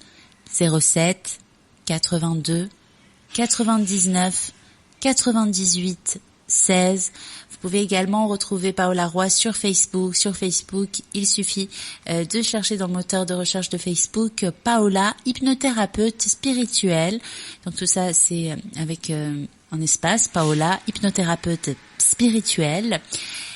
07 82 99 98 16. Vous pouvez également retrouver Paola Roy sur Facebook. Sur Facebook, il suffit de chercher dans le moteur de recherche de Facebook Paola, hypnothérapeute spirituelle. Donc tout ça, c'est avec un espace, Paola, hypnothérapeute spirituelle.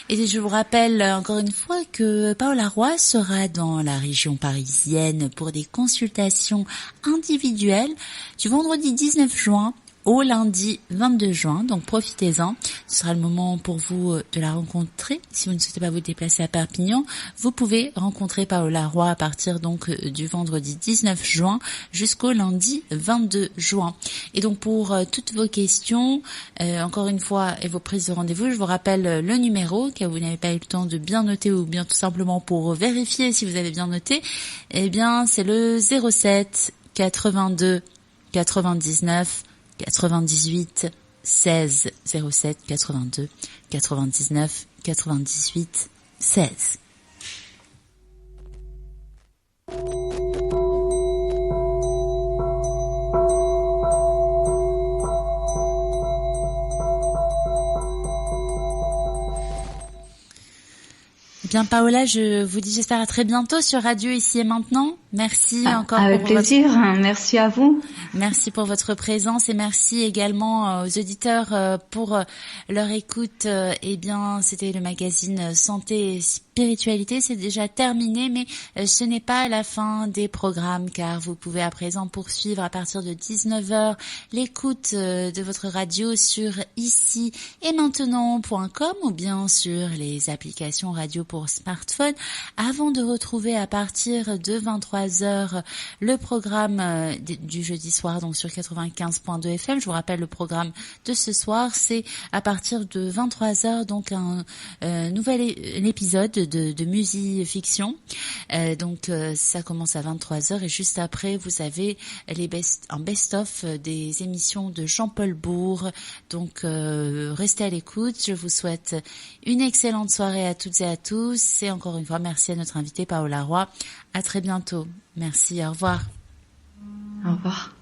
Et je vous rappelle encore une fois que Paola Roy sera dans la région parisienne pour des consultations individuelles du vendredi 19 juin au lundi 22 juin, donc profitez-en. Ce sera le moment pour vous de la rencontrer. Si vous ne souhaitez pas vous déplacer à Perpignan, vous pouvez rencontrer Paola Roy à partir donc du vendredi 19 juin jusqu'au lundi 22 juin. Et donc pour toutes vos questions, encore une fois, et vos prises de rendez-vous, je vous rappelle le numéro, car vous n'avez pas eu le temps de bien noter ou bien tout simplement pour vérifier si vous avez bien noté. Eh bien, c'est le 07 82 99 98 16 07 82 99 98 16. Bien, Paola, je vous dis j'espère à très bientôt sur Radio Ici et Maintenant. Merci encore. Avec plaisir. Merci à vous. Merci pour votre présence et merci également aux auditeurs pour leur écoute. Eh bien, c'était le magazine Santé et Spiritualité. C'est déjà terminé, mais ce n'est pas la fin des programmes car vous pouvez à présent poursuivre à partir de 19h l'écoute de votre radio sur ici et maintenant.com ou bien sur les applications radio pour smartphone avant de retrouver à partir de 23h le programme du jeudi soir donc sur 95.2 FM. Je vous rappelle le programme de ce soir, c'est à partir de 23h donc un nouvel épisode de Musifiction. Donc ça commence à 23h et juste après vous avez un best-of des émissions de Jean-Paul Bourg. Donc restez à l'écoute. Je vous souhaite une excellente soirée à toutes et à tous et encore une fois merci à notre invitée Paola Roy. À très bientôt. Merci, au revoir. Au revoir.